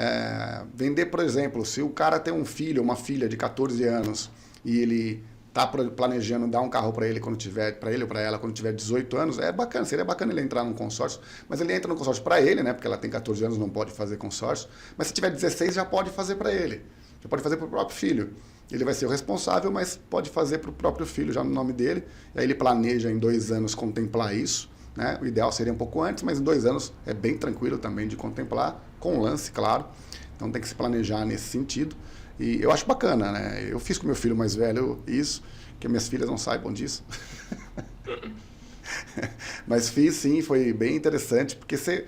Vender, por exemplo, se o cara tem um filho, uma filha de 14 anos e ele está planejando dar um carro para ele quando tiver, para ele ou para ela quando tiver 18 anos, bacana, seria bacana ele entrar num consórcio, mas ele entra no consórcio para ele, né, porque ela tem 14 anos, não pode fazer consórcio, mas se tiver 16 já pode fazer para ele, já pode fazer para o próprio filho. Ele vai ser o responsável, mas pode fazer para o próprio filho já no nome dele, e aí ele planeja em 2 anos contemplar isso, né? O ideal seria um pouco antes, mas em 2 anos é bem tranquilo também de contemplar, com lance, claro, então tem que se planejar nesse sentido. E eu acho bacana, né? Eu fiz com meu filho mais velho isso, que minhas filhas não saibam disso. Mas fiz sim, foi bem interessante, porque você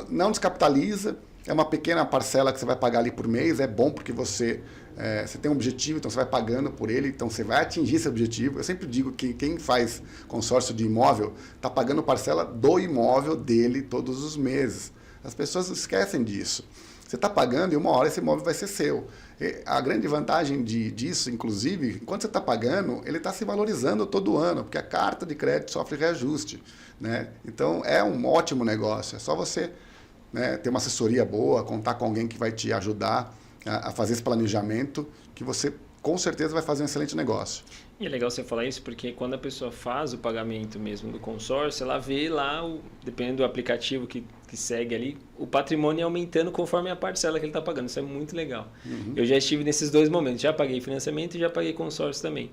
não descapitaliza, é uma pequena parcela que você vai pagar ali por mês, é bom porque você tem um objetivo, então você vai pagando por ele, então você vai atingir esse objetivo. Eu sempre digo que quem faz consórcio de imóvel está pagando parcela do imóvel dele todos os meses. As pessoas esquecem disso. Você está pagando e uma hora esse imóvel vai ser seu. E a grande vantagem disso, inclusive, enquanto você está pagando, ele está se valorizando todo ano, porque a carta de crédito sofre reajuste. Né? Então, é um ótimo negócio. É só você, né, ter uma assessoria boa, contar com alguém que vai te ajudar a fazer esse planejamento, que você com certeza vai fazer um excelente negócio. E é legal você falar isso porque quando a pessoa faz o pagamento mesmo do consórcio, ela vê lá, dependendo do aplicativo que segue ali, o patrimônio aumentando conforme a parcela que ele está pagando. Isso é muito legal. Uhum. Eu já estive nesses 2 momentos, já paguei financiamento e já paguei consórcio também.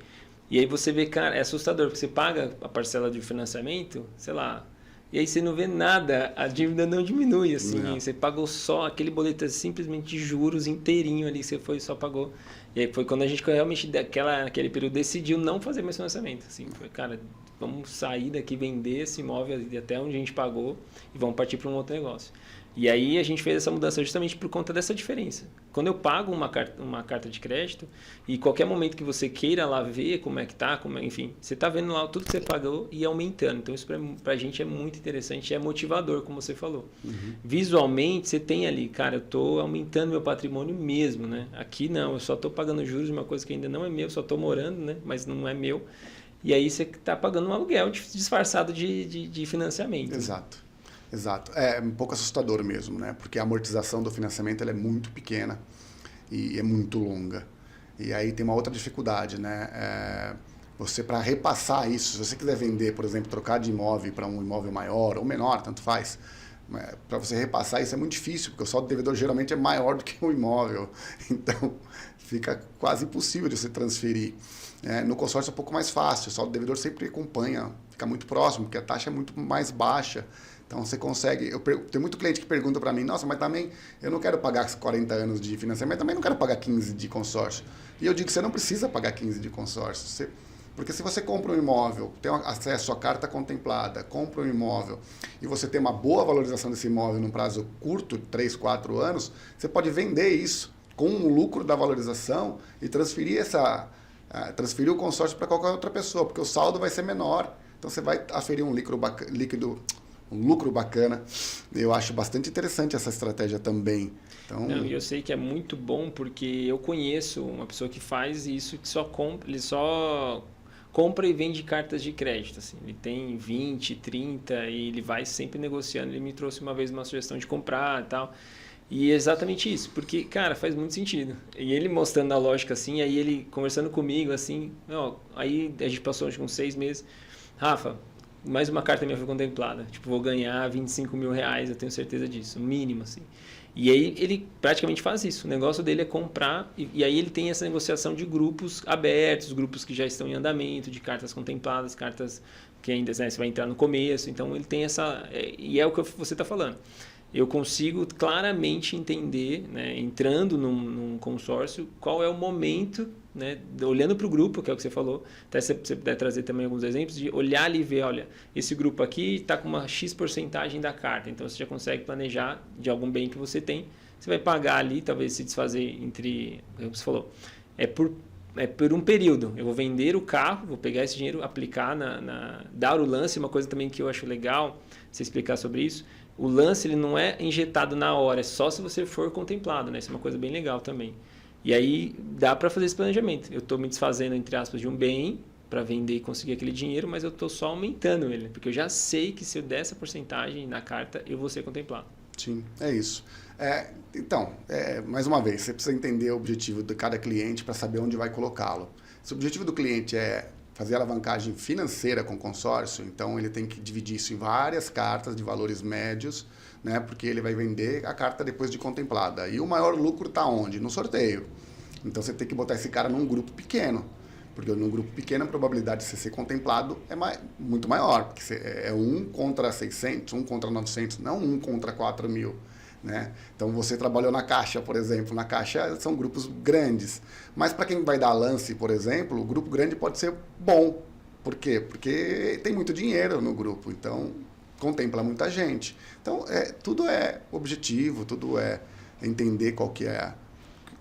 E aí você vê, cara, é assustador, porque você paga a parcela de financiamento, sei lá, e aí você não vê nada, a dívida não diminui, assim, não. Você pagou só aquele boleto simplesmente de juros inteirinho ali, você só pagou. E aí foi quando a gente realmente, naquele período, decidiu não fazer mais financiamento. Assim, foi, cara, vamos sair daqui, vender esse imóvel até onde a gente pagou e vamos partir para um outro negócio. E aí a gente fez essa mudança justamente por conta dessa diferença. Quando eu pago uma carta de crédito e qualquer momento que você queira lá ver como é que tá, enfim, você está vendo lá tudo que você pagou e aumentando. Então isso para a gente é muito interessante, é motivador, como você falou. Uhum. Visualmente você tem ali, cara, eu estou aumentando meu patrimônio mesmo, né? Aqui não, eu só estou pagando juros de uma coisa que ainda não é meu, só estou morando, né? Mas não é meu. E aí você está pagando um aluguel disfarçado de financiamento. Exato. Exato. É um pouco assustador mesmo, né? Porque a amortização do financiamento ela é muito pequena e é muito longa. E aí tem uma outra dificuldade, né? Você, para repassar isso, se você quiser vender, por exemplo, trocar de imóvel para um imóvel maior ou menor, tanto faz, para você repassar isso é muito difícil, porque o saldo devedor geralmente é maior do que o imóvel. Então, fica quase impossível de você transferir. No consórcio é um pouco mais fácil, o saldo devedor sempre acompanha, fica muito próximo, porque a taxa é muito mais baixa. Então, você consegue... Tem muito cliente que pergunta para mim, nossa, mas também eu não quero pagar 40 anos de financiamento, também não quero pagar 15 de consórcio. E eu digo que você não precisa pagar 15 de consórcio. Porque se você compra um imóvel, tem acesso à carta contemplada, compra um imóvel e você tem uma boa valorização desse imóvel num prazo curto, 3, 4 anos, você pode vender isso com o lucro da valorização e transferir o consórcio para qualquer outra pessoa, porque o saldo vai ser menor. Então você vai aferir um lucro bacana. Eu acho bastante interessante essa estratégia também. Então... Não, eu sei que é muito bom porque eu conheço uma pessoa que faz isso, que ele só compra e vende cartas de crédito. Assim. Ele tem 20, 30 e ele vai sempre negociando. Ele me trouxe uma vez uma sugestão de comprar e tal. E é exatamente isso, porque, cara, faz muito sentido. E ele mostrando a lógica assim, aí ele conversando comigo assim, aí a gente passou uns 6 meses. Rafa, mais uma carta minha foi contemplada. Tipo, vou ganhar 25 mil reais, eu tenho certeza disso, mínimo assim. E aí ele praticamente faz isso. O negócio dele é comprar e aí ele tem essa negociação de grupos abertos, grupos que já estão em andamento, de cartas contempladas, cartas que ainda, né, você vai entrar no começo. Então ele tem essa... E é o que você está falando. Eu consigo claramente entender, né, entrando num consórcio, qual é o momento, né, olhando para o grupo, que é o que você falou, até se você puder trazer também alguns exemplos, de olhar ali e ver, olha, esse grupo aqui está com uma X porcentagem da carta, então você já consegue planejar de algum bem que você tem, você vai pagar ali, talvez se desfazer entre, como você falou, é por um período, eu vou vender o carro, vou pegar esse dinheiro, aplicar dar o lance, uma coisa também que eu acho legal, você explicar sobre isso. O lance ele não é injetado na hora, é só se você for contemplado, né? Isso é uma coisa bem legal também. E aí dá para fazer esse planejamento. Eu estou me desfazendo, entre aspas, de um bem para vender e conseguir aquele dinheiro, mas eu estou só aumentando ele, porque eu já sei que se eu der essa porcentagem na carta, eu vou ser contemplado. Sim, é isso. Então, mais uma vez, você precisa entender o objetivo de cada cliente para saber onde vai colocá-lo. Se o objetivo do cliente é fazer alavancagem financeira com consórcio, então ele tem que dividir isso em várias cartas de valores médios, né, porque ele vai vender a carta depois de contemplada. E o maior lucro está onde? No sorteio. Então você tem que botar esse cara num grupo pequeno, porque num grupo pequeno a probabilidade de você ser contemplado é muito maior, porque é 1 contra 600, 1 contra 900, não 1 contra 4 mil. Né? Então você trabalhou na Caixa, por exemplo. Na Caixa são grupos grandes. Mas para quem vai dar lance, por exemplo, o grupo grande pode ser bom. Por quê? Porque tem muito dinheiro no grupo, então contempla muita gente. Então tudo é objetivo, tudo é entender qual que é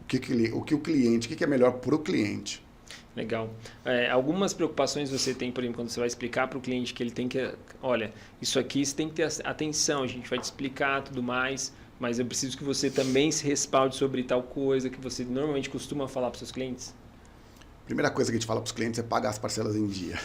o que é melhor para o cliente. Legal. Algumas preocupações você tem, por exemplo, quando você vai explicar para o cliente que ele tem que... Olha, isso aqui você tem que ter atenção, a gente vai te explicar tudo mais, mas eu preciso que você também se respalde sobre tal coisa que você normalmente costuma falar para os seus clientes? Primeira coisa que a gente fala para os clientes é pagar as parcelas em dia.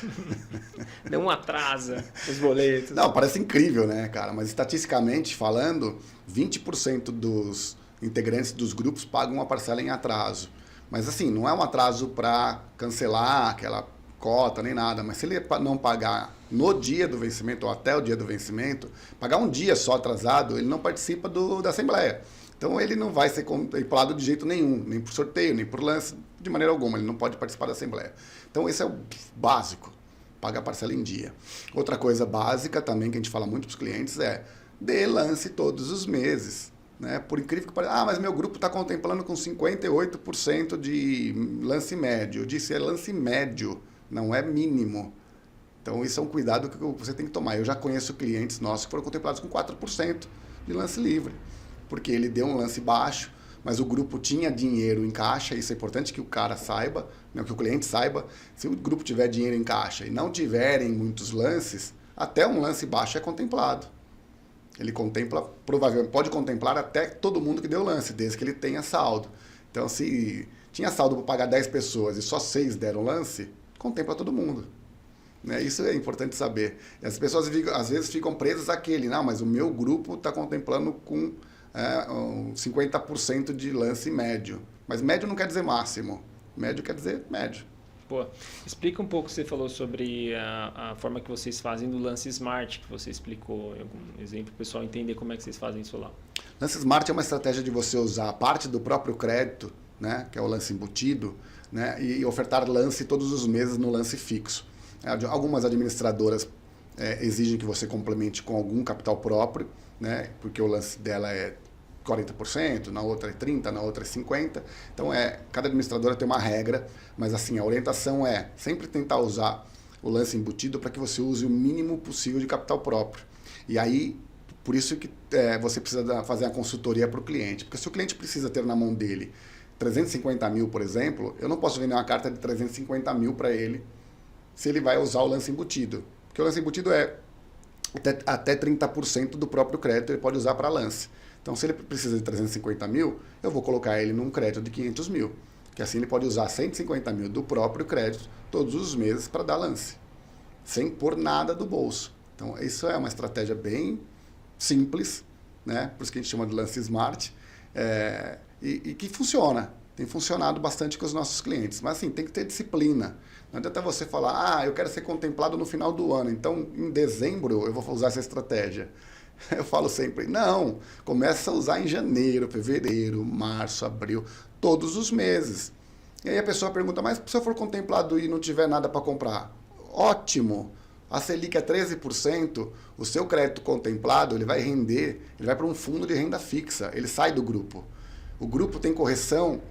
Não atrasa os boletos. Não, parece incrível, né, cara? Mas estatisticamente falando, 20% dos integrantes dos grupos pagam uma parcela em atraso. Mas assim, não é um atraso para cancelar aquela cota nem nada, mas se ele não pagar no dia do vencimento ou até o dia do vencimento, pagar um dia só atrasado, ele não participa da Assembleia. Então ele não vai ser contemplado de jeito nenhum, nem por sorteio, nem por lance, de maneira alguma, ele não pode participar da Assembleia. Então esse é o básico, pagar a parcela em dia. Outra coisa básica também que a gente fala muito para os clientes é dê lance todos os meses. Né? Por incrível que pareça, mas meu grupo está contemplando com 58% de lance médio. Eu disse, é lance médio, não é mínimo. Então, isso é um cuidado que você tem que tomar. Eu já conheço clientes nossos que foram contemplados com 4% de lance livre, porque ele deu um lance baixo, mas o grupo tinha dinheiro em caixa, isso é importante que o cara saiba, né, que o cliente saiba. Se o grupo tiver dinheiro em caixa e não tiverem muitos lances, até um lance baixo é contemplado. Ele contempla, provavelmente pode contemplar até todo mundo que deu lance, desde que ele tenha saldo. Então, se tinha saldo para pagar 10 pessoas e só 6 deram lance, contempla todo mundo. Né? Isso é importante saber. E as pessoas às vezes ficam presas àquele, não, mas o meu grupo está contemplando com 50% de lance médio. Mas médio não quer dizer máximo. Médio quer dizer médio. Pô, explica um pouco, você falou sobre a forma que vocês fazem do lance Smart, que você explicou em algum exemplo, para o pessoal entender como é que vocês fazem isso lá. Lance Smart é uma estratégia de você usar a parte do próprio crédito, né, que é o lance embutido, né, e ofertar lance todos os meses no lance fixo. Algumas administradoras exigem que você complemente com algum capital próprio, né, porque o lance dela é 40%, na outra é 30%, na outra é 50%. Então, cada administradora tem uma regra, mas assim, a orientação é sempre tentar usar o lance embutido para que você use o mínimo possível de capital próprio. E aí, por isso que você precisa fazer a consultoria para o cliente. Porque se o cliente precisa ter na mão dele 350 mil, por exemplo, eu não posso vender uma carta de 350 mil para ele se ele vai usar o lance embutido. Porque o lance embutido é até 30% do próprio crédito ele pode usar para lance. Então, se ele precisa de 350 mil, eu vou colocar ele num crédito de 500 mil. Que assim ele pode usar 150 mil do próprio crédito todos os meses para dar lance, sem pôr nada do bolso. Então, isso é uma estratégia bem simples, né? Por isso que a gente chama de lance Smart, e que funciona. Tem funcionado bastante com os nossos clientes. Mas assim, tem que ter disciplina. Não adianta você falar, eu quero ser contemplado no final do ano, então em dezembro eu vou usar essa estratégia. Eu falo sempre, não, começa a usar em janeiro, fevereiro, março, abril, todos os meses. E aí a pessoa pergunta, mas se eu for contemplado e não tiver nada para comprar? Ótimo! A Selic é 13%, o seu crédito contemplado ele vai render, ele vai para um fundo de renda fixa, ele sai do grupo. O grupo tem correção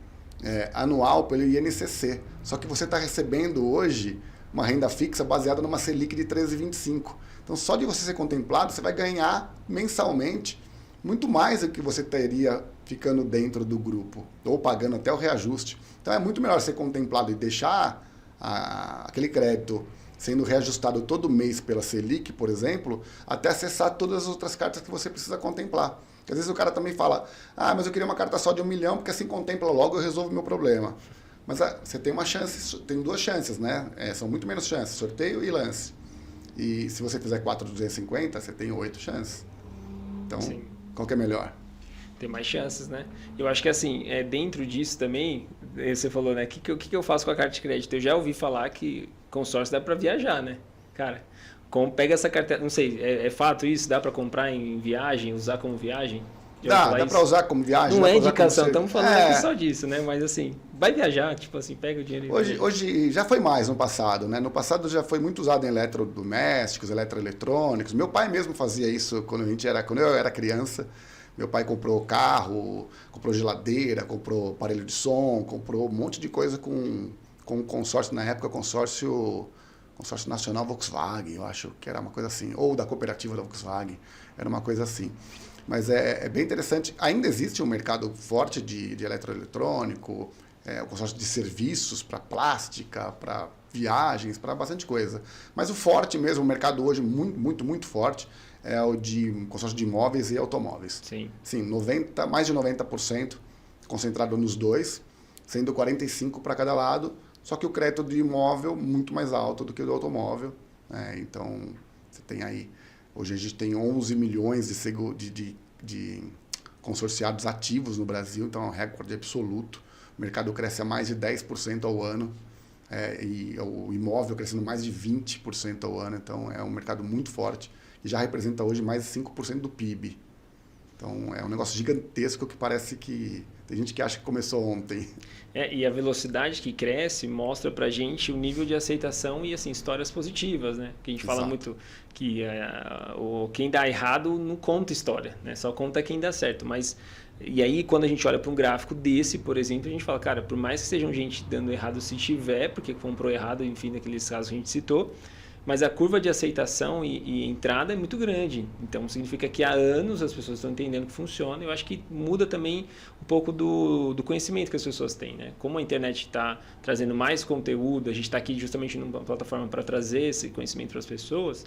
anual pelo INCC, só que você está recebendo hoje uma renda fixa baseada numa Selic de 13,25%. Então, só de você ser contemplado, você vai ganhar mensalmente muito mais do que você teria ficando dentro do grupo, ou pagando até o reajuste. Então, é muito melhor ser contemplado e deixar aquele crédito sendo reajustado todo mês pela Selic, por exemplo, até acessar todas as outras cartas que você precisa contemplar. Porque às vezes o cara também fala, mas eu queria uma carta só de 1 milhão, porque assim contempla logo, eu resolvo o meu problema. Mas você tem uma chance, tem 2 chances, né? São muito menos chances, sorteio e lance. E se você fizer 4,250, você tem 8 chances. Então, sim, qual que é melhor? Tem mais chances, né? Eu acho que assim, dentro disso também, você falou, né? O que eu faço com a carta de crédito? Eu já ouvi falar que consórcio dá para viajar, né? Cara, pega essa carta, não sei, é fato isso? Dá para comprar em viagem, usar como viagem? Dá para usar como viagem. Não é indicação, estamos falando aqui só disso, né? Mas assim, vai viajar, tipo assim, pega o dinheiro e hoje já foi mais no passado, né? No passado já foi muito usado em eletrodomésticos, eletroeletrônicos. Meu pai mesmo fazia isso quando eu era criança. Meu pai comprou carro, comprou geladeira, comprou aparelho de som, comprou um monte de coisa com consórcio, na época consórcio nacional Volkswagen, eu acho que era uma coisa assim, ou da cooperativa da Volkswagen, era uma coisa assim. Mas é bem interessante. Ainda existe um mercado forte de eletroeletrônico, o consórcio de serviços para plástica, para viagens, para bastante coisa. Mas o forte mesmo, o mercado hoje muito, muito, muito forte, é o de consórcio de imóveis e automóveis. Sim. Sim, mais de 90% concentrado nos dois, sendo 45% para cada lado, só que o crédito de imóvel muito mais alto do que o do automóvel. Então, você tem aí... Hoje a gente tem 11 milhões de consorciados ativos no Brasil, então é um recorde absoluto. O mercado cresce a mais de 10% ao ano, e o imóvel crescendo mais de 20% ao ano, então é um mercado muito forte e já representa hoje mais de 5% do PIB. Então é um negócio gigantesco que parece que... Tem gente que acha que começou ontem. E a velocidade que cresce mostra pra gente o nível de aceitação e assim, histórias positivas, né? Que a gente fala muito que quem dá errado não conta história, né? Só conta quem dá certo. E aí, quando a gente olha para um gráfico desse, por exemplo, a gente fala, cara, por mais que sejam gente dando errado se tiver, porque comprou errado, enfim, naqueles casos que a gente citou, mas a curva de aceitação e entrada é muito grande. Então, significa que há anos as pessoas estão entendendo que funciona. Eu acho que muda também um pouco do conhecimento que as pessoas têm, né? Como a internet está trazendo mais conteúdo, a gente está aqui justamente numa plataforma para trazer esse conhecimento para as pessoas,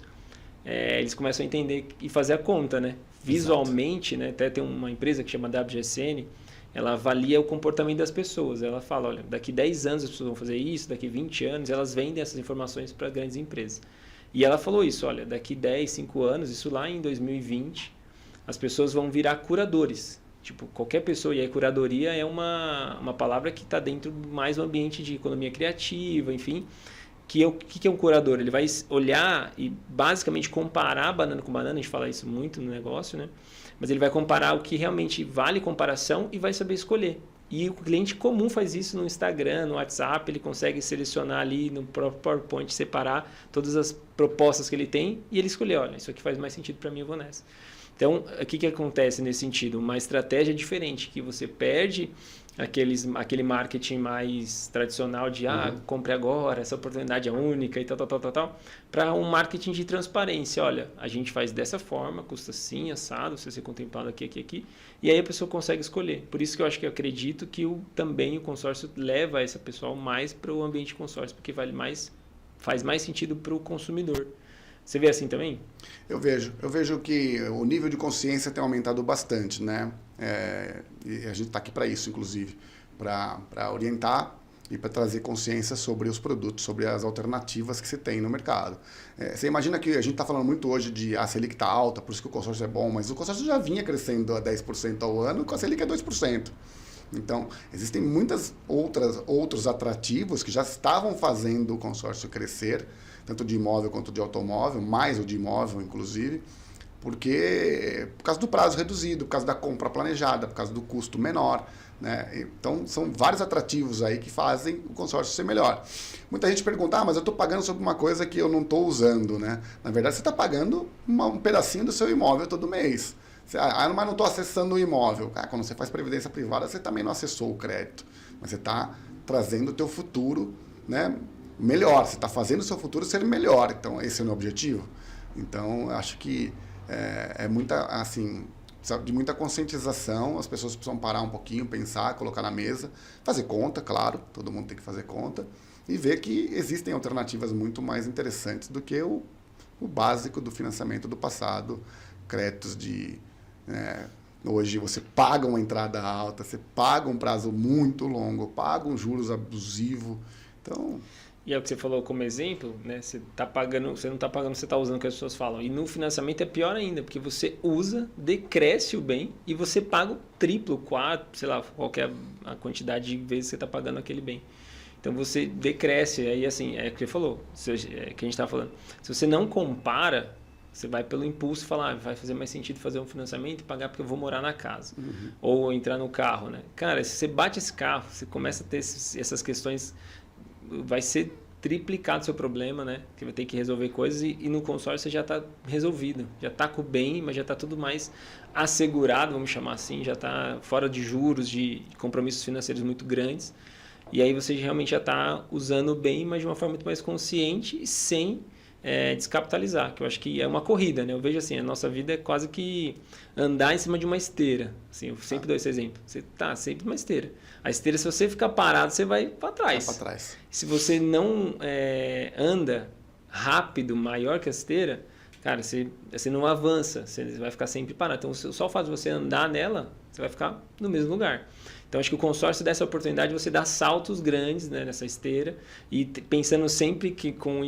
eles começam a entender e fazer a conta, né? Visualmente, né? Até tem uma empresa que chama WGSN, ela avalia o comportamento das pessoas. Ela fala, olha, daqui 10 anos as pessoas vão fazer isso, daqui 20 anos, elas vendem essas informações para grandes empresas. E ela falou isso, olha, daqui 10, 5 anos, isso lá em 2020, as pessoas vão virar curadores. Tipo, qualquer pessoa, e aí curadoria é uma palavra que está dentro mais do ambiente de economia criativa, enfim. O que é um curador? Ele vai olhar e basicamente comparar banana com banana, a gente fala isso muito no negócio, né? Mas ele vai comparar o que realmente vale comparação e vai saber escolher. E o cliente comum faz isso no Instagram, no WhatsApp, ele consegue selecionar ali no próprio PowerPoint, separar todas as propostas que ele tem e ele escolher, olha, isso aqui faz mais sentido para mim, eu vou nessa. Então, o que acontece nesse sentido? Uma estratégia diferente, que você perde aquele marketing mais tradicional de compre agora, essa oportunidade é única e tal, para um marketing de transparência. Olha, a gente faz dessa forma, custa assim, assado, você ser contemplado aqui, e aí a pessoa consegue escolher. Por isso que eu acho que eu acredito que também o consórcio leva essa pessoa mais para o ambiente de consórcio, porque faz mais sentido para o consumidor. Você vê assim também? Eu vejo que o nível de consciência tem aumentado bastante, né? E a gente está aqui para isso, inclusive, para orientar e para trazer consciência sobre os produtos, sobre as alternativas que se tem no mercado. Você imagina que a gente está falando muito hoje de a Selic está alta, por isso que o consórcio é bom, mas o consórcio já vinha crescendo a 10% ao ano, com a Selic é 2%. Então, existem muitos outros atrativos que já estavam fazendo o consórcio crescer, tanto de imóvel quanto de automóvel, mais o de imóvel, inclusive, por causa do prazo reduzido, por causa da compra planejada, por causa do custo menor, né? Então, são vários atrativos aí que fazem o consórcio ser melhor. Muita gente pergunta, mas eu estou pagando sobre uma coisa que eu não estou usando, né? Na verdade, você está pagando um pedacinho do seu imóvel todo mês. Mas não estou acessando o imóvel. Quando você faz previdência privada, você também não acessou o crédito. Mas você está trazendo o teu futuro, né, melhor. Você está fazendo o seu futuro ser melhor. Então, esse é o meu objetivo. Então, acho que de muita conscientização. As pessoas precisam parar um pouquinho, pensar, colocar na mesa, fazer conta, claro. Todo mundo tem que fazer conta. E ver que existem alternativas muito mais interessantes do que o básico do financiamento do passado. Créditos hoje você paga uma entrada alta, você paga um prazo muito longo, paga um juros abusivo. Então... E é o que você falou como exemplo, né? Você não está pagando, você está usando o que as pessoas falam. E no financiamento é pior ainda, porque você usa, decresce o bem e você paga o triplo, quatro, sei lá, qualquer a quantidade de vezes que você está pagando aquele bem. Então você decresce, aí assim, é o que você falou, que a gente está falando. Se você não compara, você vai pelo impulso e fala, vai fazer mais sentido fazer um financiamento e pagar porque eu vou morar na casa. Ou entrar no carro, né? Cara, se você bate esse carro, você começa a ter essas questões, vai ser triplicado o seu problema, né? Que vai ter que resolver coisas e no consórcio você já está resolvido. Já está com o bem, mas já está tudo mais assegurado, vamos chamar assim. Já está fora de juros, de compromissos financeiros muito grandes. E aí você realmente já está usando o bem, mas de uma forma muito mais consciente e sem... descapitalizar, que eu acho que é uma corrida, né? Eu vejo assim, a nossa vida é quase que andar em cima de uma esteira. Assim, eu sempre dou esse exemplo. Você tá sempre numa esteira. A esteira, se você ficar parado, você vai para trás. Vai para trás. Se você não anda rápido, maior que a esteira, cara, você não avança, você vai ficar sempre parado. Então, só o fato de você andar nela, você vai ficar no mesmo lugar. Então, acho que o consórcio dá essa oportunidade de você dar saltos grandes, né, nessa esteira e pensando sempre que com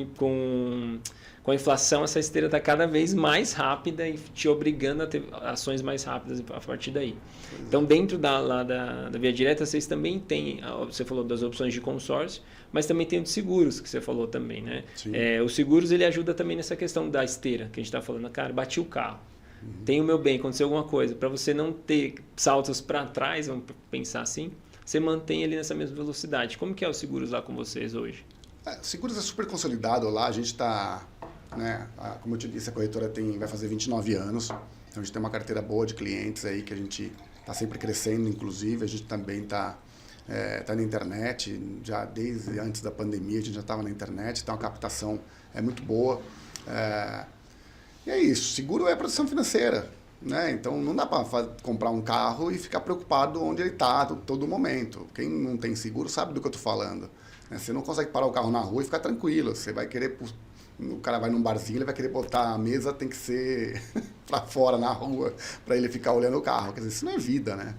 a inflação essa esteira está cada vez mais rápida e te obrigando a ter ações mais rápidas a partir daí. Então, dentro da Via Direta, vocês também têm, você falou das opções de consórcio, mas também tem os seguros, que você falou também, né? Os seguros, ele ajuda também nessa questão da esteira, que a gente está falando. Cara, bati o carro. Tem o meu bem, aconteceu alguma coisa. Para você não ter saltos para trás, vamos pensar assim, você mantém ali nessa mesma velocidade. Como que é os seguros lá com vocês hoje? Seguros é super consolidado lá. A gente está, né, como eu te disse, a corretora vai fazer 29 anos. Então a gente tem uma carteira boa de clientes aí que a gente está sempre crescendo, inclusive. A gente também está na internet, já desde antes da pandemia a gente já estava na internet, então a captação é muito boa. E é isso, seguro é proteção financeira, né? Então não dá para comprar um carro e ficar preocupado onde ele está todo momento. Quem não tem seguro sabe do que eu estou falando, né? Você não consegue parar o carro na rua e ficar tranquilo. Você vai querer, o cara vai num barzinho, ele vai querer botar a mesa, tem que ser para fora na rua para ele ficar olhando o carro. Quer dizer, isso não é vida, né?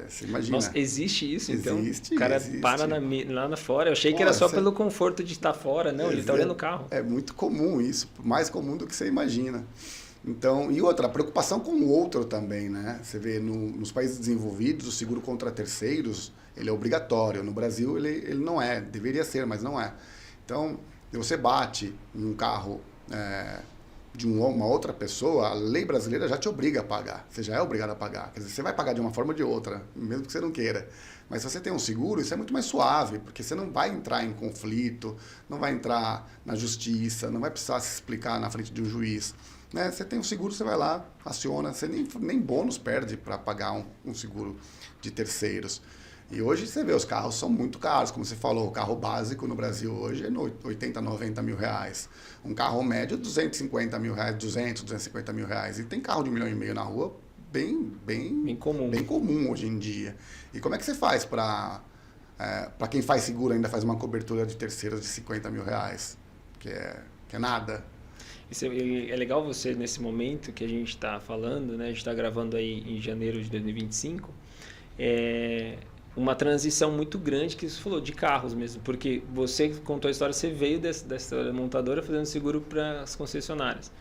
Você imagina. Nossa, existe isso, então? Existe, O cara existe. para lá fora. Eu achei que era só pelo conforto de estar fora. Não, ele está olhando o carro. É muito comum isso, mais comum do que você imagina. Então, e outra, a preocupação com o outro também, né? Você vê nos países desenvolvidos, o seguro contra terceiros, ele é obrigatório. No Brasil, ele não é. Deveria ser, mas não é. Então, se você bate em um carro de uma outra pessoa, a lei brasileira já te obriga a pagar. Você já é obrigado a pagar. Quer dizer, você vai pagar de uma forma ou de outra, mesmo que você não queira. Mas se você tem um seguro, isso é muito mais suave, porque você não vai entrar em conflito, não vai entrar na justiça, não vai precisar se explicar na frente de um juiz. Né? Você tem um seguro, você vai lá, aciona, você nem bônus perde para pagar um seguro de terceiros. E hoje você vê, os carros são muito caros, como você falou, o carro básico no Brasil hoje é 80, 90 mil reais. Um carro médio, 250 mil reais, 250 mil reais. E tem carro de 1,5 milhão na rua bem comum hoje em dia. E como é que você faz para quem faz seguro ainda faz uma cobertura de terceiros de 50 mil reais? Que é nada. É legal você, nesse momento que a gente está falando, né? A gente está gravando aí em janeiro de 2025, uma transição muito grande que você falou, de carros mesmo, porque você contou a história, você veio dessa montadora fazendo seguro para as concessionárias.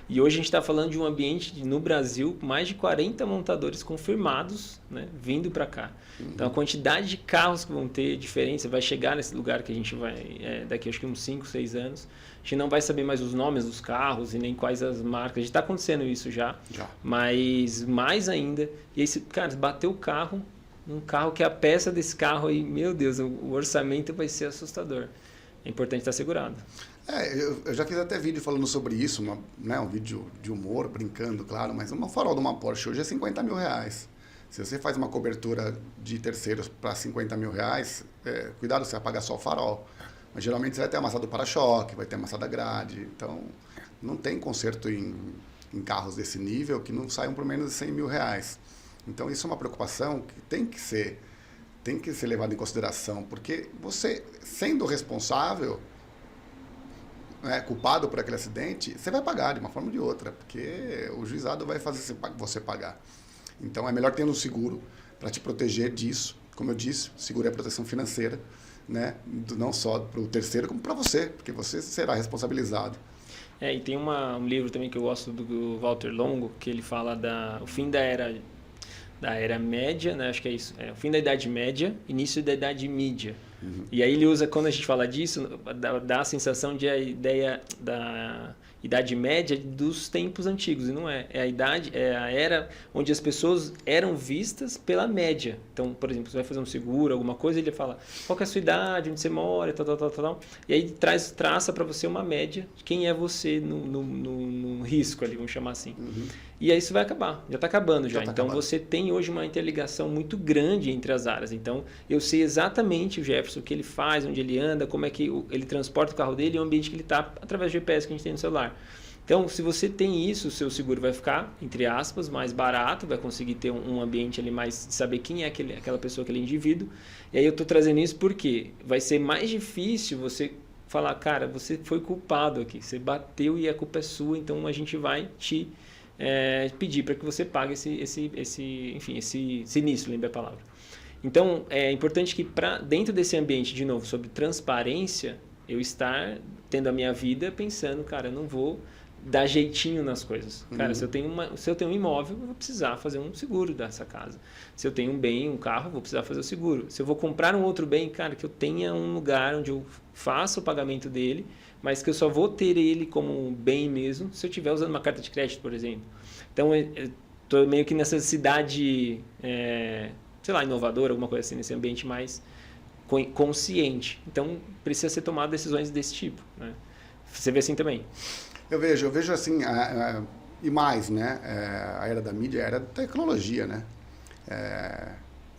E hoje a gente está falando de um ambiente, no Brasil, mais de 40 montadores confirmados, né, vindo para cá. Então, a quantidade de carros que vão ter diferença, vai chegar nesse lugar que a gente vai, daqui acho que uns 5, 6 anos, a gente não vai saber mais os nomes dos carros e nem quais as marcas. Está acontecendo isso já, mas mais ainda. E aí, cara, bateu o carro, um carro que é a peça desse carro aí, meu Deus, o orçamento vai ser assustador. É importante estar segurado. Eu já fiz até vídeo falando sobre isso, um vídeo de humor, brincando, claro, mas uma farol de uma Porsche hoje é 50 mil reais. Se você faz uma cobertura de terceiros para 50 mil reais, cuidado, você vai pagar só o farol. Mas geralmente você vai ter amassado o para-choque, vai ter amassado a grade. Então, não tem conserto em carros desse nível que não saiam por menos de 100 mil reais. Então, isso é uma preocupação que tem que ser levada em consideração, porque você, sendo responsável, culpado por aquele acidente, você vai pagar de uma forma ou de outra, porque o juizado vai fazer você pagar. Então, é melhor ter um seguro para te proteger disso. Como eu disse, seguro é proteção financeira, né? Não só para o terceiro, como para você, porque você será responsabilizado. E tem um livro também que eu gosto do Walter Longo, que ele fala o fim da era média, né? Acho que é isso. O fim da Idade Média, início da Idade Mídia. E aí ele usa, quando a gente fala disso, dá a sensação de a ideia da Idade Média dos tempos antigos, e não é. É a era onde as pessoas eram vistas pela média. Então, por exemplo, você vai fazer um seguro, alguma coisa, ele fala qual que é a sua idade, onde você mora, tal. E aí traça para você uma média de quem é você no risco ali, vamos chamar assim. E aí isso vai acabar, já está acabando já. Então você tem hoje uma interligação muito grande entre as áreas. Então eu sei exatamente o Jefferson, o que ele faz, onde ele anda, como é que ele transporta o carro dele e o ambiente que ele está através do GPS que a gente tem no celular. Então, se você tem isso, o seu seguro vai ficar, entre aspas, mais barato, vai conseguir ter um ambiente ali mais de saber quem é aquela pessoa, aquele indivíduo. E aí eu estou trazendo isso porque vai ser mais difícil você falar, cara, você foi culpado aqui, você bateu e a culpa é sua, então a gente vai te pedir para que você pague esse sinistro, lembra a palavra. Então, é importante que dentro desse ambiente, de novo, sobre transparência, eu estar tendo a minha vida pensando, cara, eu não vou dar jeitinho nas coisas. Cara, se eu tenho um imóvel, eu vou precisar fazer um seguro dessa casa. Se eu tenho um bem, um carro, eu vou precisar fazer o seguro. Se eu vou comprar um outro bem, cara, que eu tenha um lugar onde eu faça o pagamento dele, mas que eu só vou ter ele como um bem mesmo se eu estiver usando uma carta de crédito, por exemplo. Então, eu estou meio que nessa cidade, inovadora, alguma coisa assim, nesse ambiente mais consciente. Então, precisa ser tomado decisões desse tipo, né? Você vê assim também? Eu vejo assim, e mais, né? A era da mídia, a era da tecnologia, né?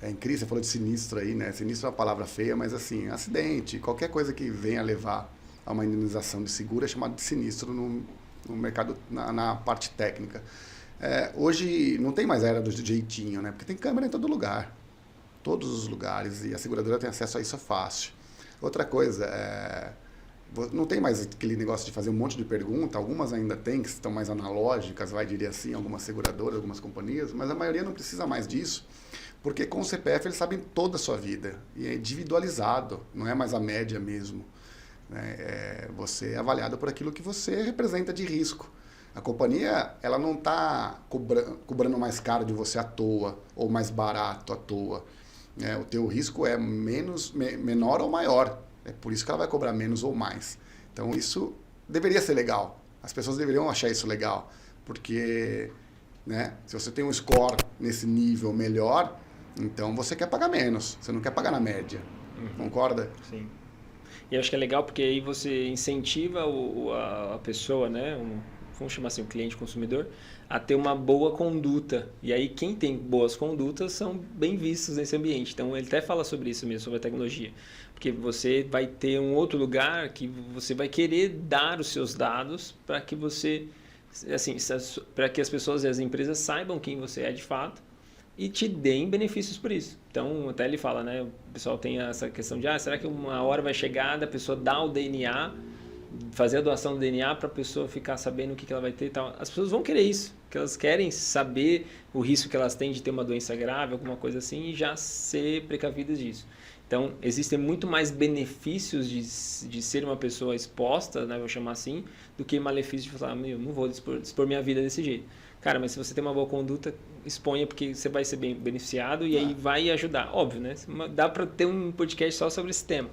É incrível, você falou de sinistro aí, né? Sinistro é uma palavra feia, mas assim, acidente, qualquer coisa que venha levar a uma indenização de seguro é chamado de sinistro no mercado, na parte técnica. Hoje não tem mais a era do jeitinho, né? Porque tem câmera em todo lugar, todos os lugares, e a seguradora tem acesso a isso fácil. Outra coisa, Não tem mais aquele negócio de fazer um monte de pergunta, algumas ainda tem, que estão mais analógicas, diria assim, algumas seguradoras, algumas companhias, mas a maioria não precisa mais disso, porque com o CPF eles sabem toda a sua vida, e é individualizado, não é mais a média mesmo. Né? Você é avaliado por aquilo que você representa de risco. A companhia, ela não está cobrando mais caro de você à toa, ou mais barato à toa. O teu risco é menor ou maior. É por isso que ela vai cobrar menos ou mais. Então, isso deveria ser legal. As pessoas deveriam achar isso legal. Porque, né, se você tem um score nesse nível melhor, então você quer pagar menos. Você não quer pagar na média. Concorda? Sim. E eu acho que é legal porque aí você incentiva a pessoa, né, vamos chamar assim, o cliente consumidor, a ter uma boa conduta. E aí quem tem boas condutas são bem vistos nesse ambiente. Então ele até fala sobre isso mesmo, sobre a tecnologia. Porque você vai ter um outro lugar que você vai querer dar os seus dados para que você, assim, para que as pessoas e as empresas saibam quem você é de fato e te deem benefícios por isso. Então, até ele fala, né, o pessoal tem essa questão de, será que uma hora vai chegar da pessoa dar o DNA, fazer a doação do DNA para a pessoa ficar sabendo o que ela vai ter e tal. As pessoas vão querer isso, porque elas querem saber o risco que elas têm de ter uma doença grave, alguma coisa assim, e já ser precavidas disso. Então, existem muito mais benefícios de ser uma pessoa exposta, né, vou chamar assim, do que malefícios de falar, não vou dispor minha vida desse jeito. Cara, mas se você tem uma boa conduta, exponha, porque você vai ser bem beneficiado e aí vai ajudar. Óbvio, né? Dá para ter um podcast só sobre esse tema.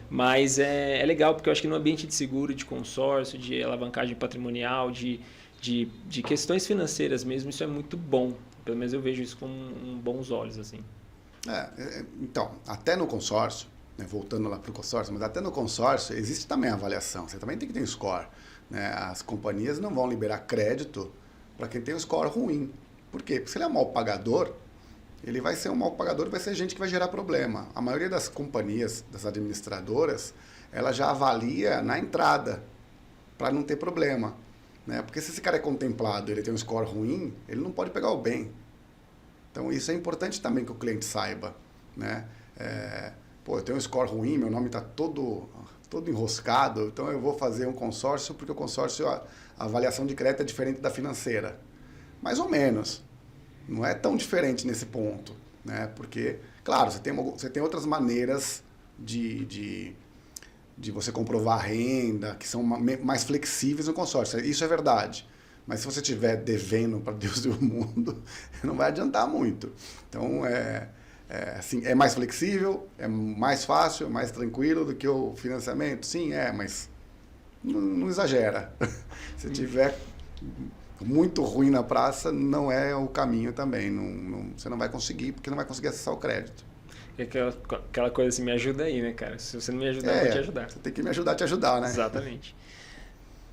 Mas é legal, porque eu acho que no ambiente de seguro, de consórcio, de alavancagem patrimonial, de questões financeiras mesmo, isso é muito bom. Pelo menos eu vejo isso com bons olhos, assim. Então, até no consórcio, né, voltando lá para o consórcio, mas até no consórcio existe também a avaliação. Você também tem que ter um score. Né? As companhias não vão liberar crédito para quem tem um score ruim. Por quê? Porque se ele é um mal pagador, ele vai ser um mal pagador e vai ser gente que vai gerar problema. A maioria das companhias, das administradoras, ela já avalia na entrada, para não ter problema. Né? Porque se esse cara é contemplado e ele tem um score ruim, ele não pode pegar o bem. Então isso é importante também que o cliente saiba. Né? Eu tenho um score ruim, meu nome está todo enroscado, então eu vou fazer um consórcio, porque o consórcio, a avaliação de crédito é diferente da financeira. Mais ou menos. Não é tão diferente nesse ponto. Né? Porque, claro, você tem outras maneiras de você comprovar a renda, que são mais flexíveis no consórcio. Isso é verdade. Mas se você estiver devendo para Deus e o mundo, não vai adiantar muito. Então, assim, é mais flexível, é mais fácil, é mais tranquilo do que o financiamento? Sim, mas não exagera. Se tiver muito ruim na praça, não é o caminho também. Você não vai conseguir, porque não vai conseguir acessar o crédito. É aquela coisa assim, me ajuda aí, né, cara? Se você não me ajudar, eu vou te ajudar. Você tem que me ajudar a te ajudar, né? Exatamente.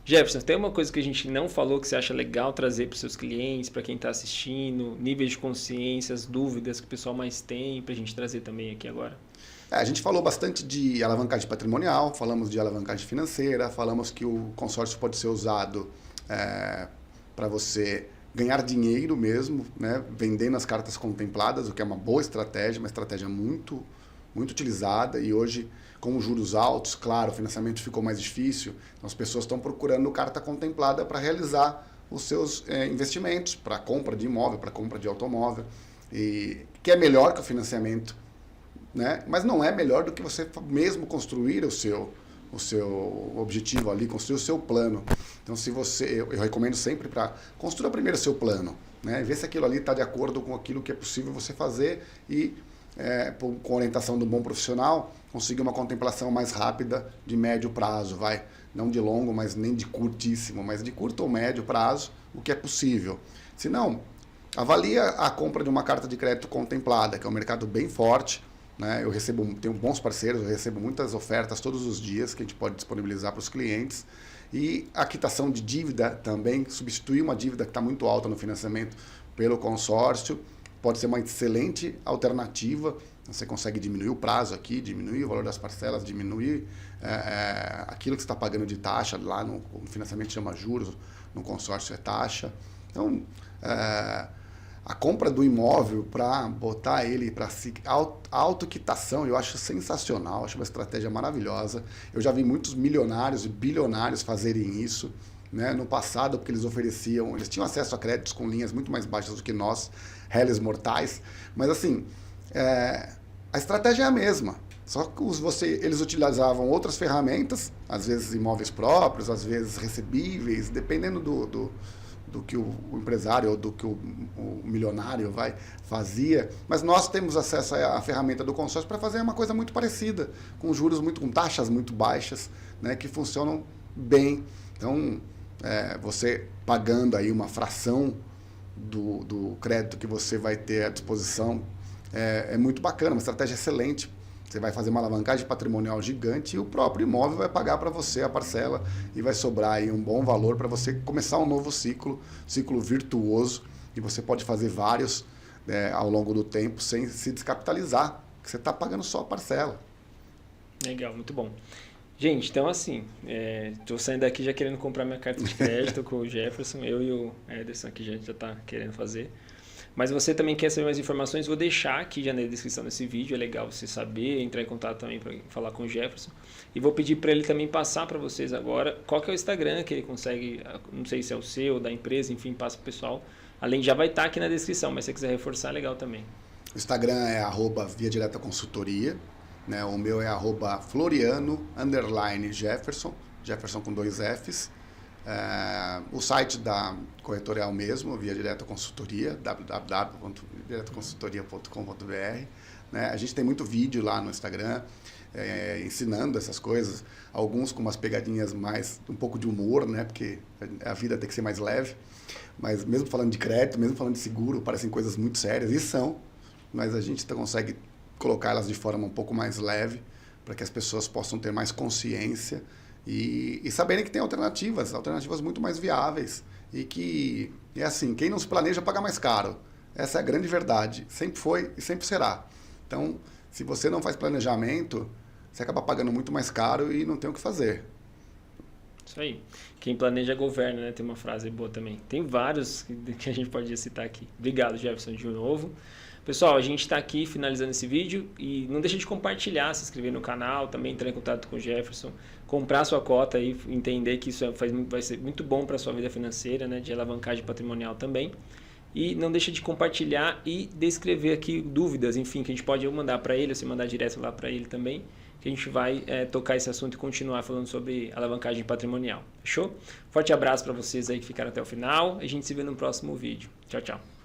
Jefferson, tem uma coisa que a gente não falou que você acha legal trazer para os seus clientes, para quem está assistindo, níveis de consciência, as dúvidas que o pessoal mais tem, para a gente trazer também aqui agora? A gente falou bastante de alavancagem patrimonial, falamos de alavancagem financeira, falamos que o consórcio pode ser usado para você ganhar dinheiro mesmo, né, vendendo as cartas contempladas, o que é uma boa estratégia, uma estratégia muito, muito utilizada. E hoje, com os juros altos, claro, o financiamento ficou mais difícil, então as pessoas estão procurando carta contemplada para realizar os seus investimentos, para compra de imóvel, para compra de automóvel, e que é melhor que o financiamento, né? Mas não é melhor do que você mesmo construir o seu objetivo ali, construir o seu plano. Então, eu recomendo sempre para construir primeiro o seu plano, né? Ver se aquilo ali está de acordo com aquilo que é possível você fazer e, com a orientação do bom profissional, conseguir uma contemplação mais rápida de médio prazo, não de longo, mas nem de curtíssimo, mas de curto ou médio prazo, o que é possível. Se não, avalia a compra de uma carta de crédito contemplada, que é um mercado bem forte, né? Tenho bons parceiros, eu recebo muitas ofertas todos os dias que a gente pode disponibilizar para os clientes. E a quitação de dívida também, substituir uma dívida que está muito alta no financiamento pelo consórcio, pode ser uma excelente alternativa. Você consegue diminuir o prazo aqui, diminuir o valor das parcelas, diminuir aquilo que você está pagando de taxa. Lá no financiamento chama juros, no consórcio é taxa. Então, A compra do imóvel para botar ele para autoquitação, eu acho sensacional, acho uma estratégia maravilhosa. Eu já vi muitos milionários e bilionários fazerem isso, né? No passado, porque eles tinham acesso a créditos com linhas muito mais baixas do que nós, réis mortais, mas assim, a estratégia é a mesma. Só que eles utilizavam outras ferramentas, às vezes imóveis próprios, às vezes recebíveis, dependendo do que o empresário ou do que o milionário fazia. Mas nós temos acesso à ferramenta do consórcio para fazer uma coisa muito parecida, com juros com taxas muito baixas, né, que funcionam bem. Então, você pagando aí uma fração do crédito que você vai ter à disposição, é muito bacana, uma estratégia excelente. Você vai fazer uma alavancagem patrimonial gigante e o próprio imóvel vai pagar para você a parcela e vai sobrar aí um bom valor para você começar um novo ciclo virtuoso, e você pode fazer vários ao longo do tempo sem se descapitalizar, porque você está pagando só a parcela. Legal, muito bom. Gente, então assim, estou saindo daqui já querendo comprar minha carta de crédito com o Jefferson, eu e o Ederson aqui já está querendo fazer. Mas você também quer saber mais informações, vou deixar aqui já na descrição desse vídeo, é legal você saber, entrar em contato também para falar com o Jefferson. E vou pedir para ele também passar para vocês agora qual que é o Instagram que ele consegue, não sei se é o seu, da empresa, enfim, passa para o pessoal. Além já vai estar aqui na descrição, mas se você quiser reforçar, é legal também. O Instagram é @Via Direta Consultoria, né? O meu é @Floriano_Jefferson, Jefferson com 2 Fs. O site da corretora é o mesmo, Via Direta Consultoria, www.diretaconsultoria.com.br, né? A gente tem muito vídeo lá no Instagram, ensinando essas coisas, alguns com umas pegadinhas mais, um pouco de humor, né? Porque a vida tem que ser mais leve, mas mesmo falando de crédito, mesmo falando de seguro, parecem coisas muito sérias, e são, mas a gente consegue colocar elas de forma um pouco mais leve, para que as pessoas possam ter mais consciência e saberem que tem alternativas muito mais viáveis, e que é assim, quem não se planeja paga mais caro. Essa é a grande verdade, sempre foi e sempre será. Então, se você não faz planejamento, você acaba pagando muito mais caro e não tem o que fazer. Isso aí. Quem planeja governa, né? Tem uma frase boa também. Tem vários que a gente pode citar aqui. Obrigado, Jefferson, de novo. Pessoal, a gente está aqui finalizando esse vídeo e não deixa de compartilhar, se inscrever no canal, também entrar em contato com o Jefferson, comprar sua cota e entender que isso vai ser muito bom para a sua vida financeira, né, de alavancagem patrimonial também. E não deixa de compartilhar e descrever aqui dúvidas, enfim, que a gente pode mandar para ele, ou se mandar direto lá para ele também, que a gente vai tocar esse assunto e continuar falando sobre alavancagem patrimonial. Fechou? Forte abraço para vocês aí que ficaram até o final. A gente se vê no próximo vídeo. Tchau, tchau.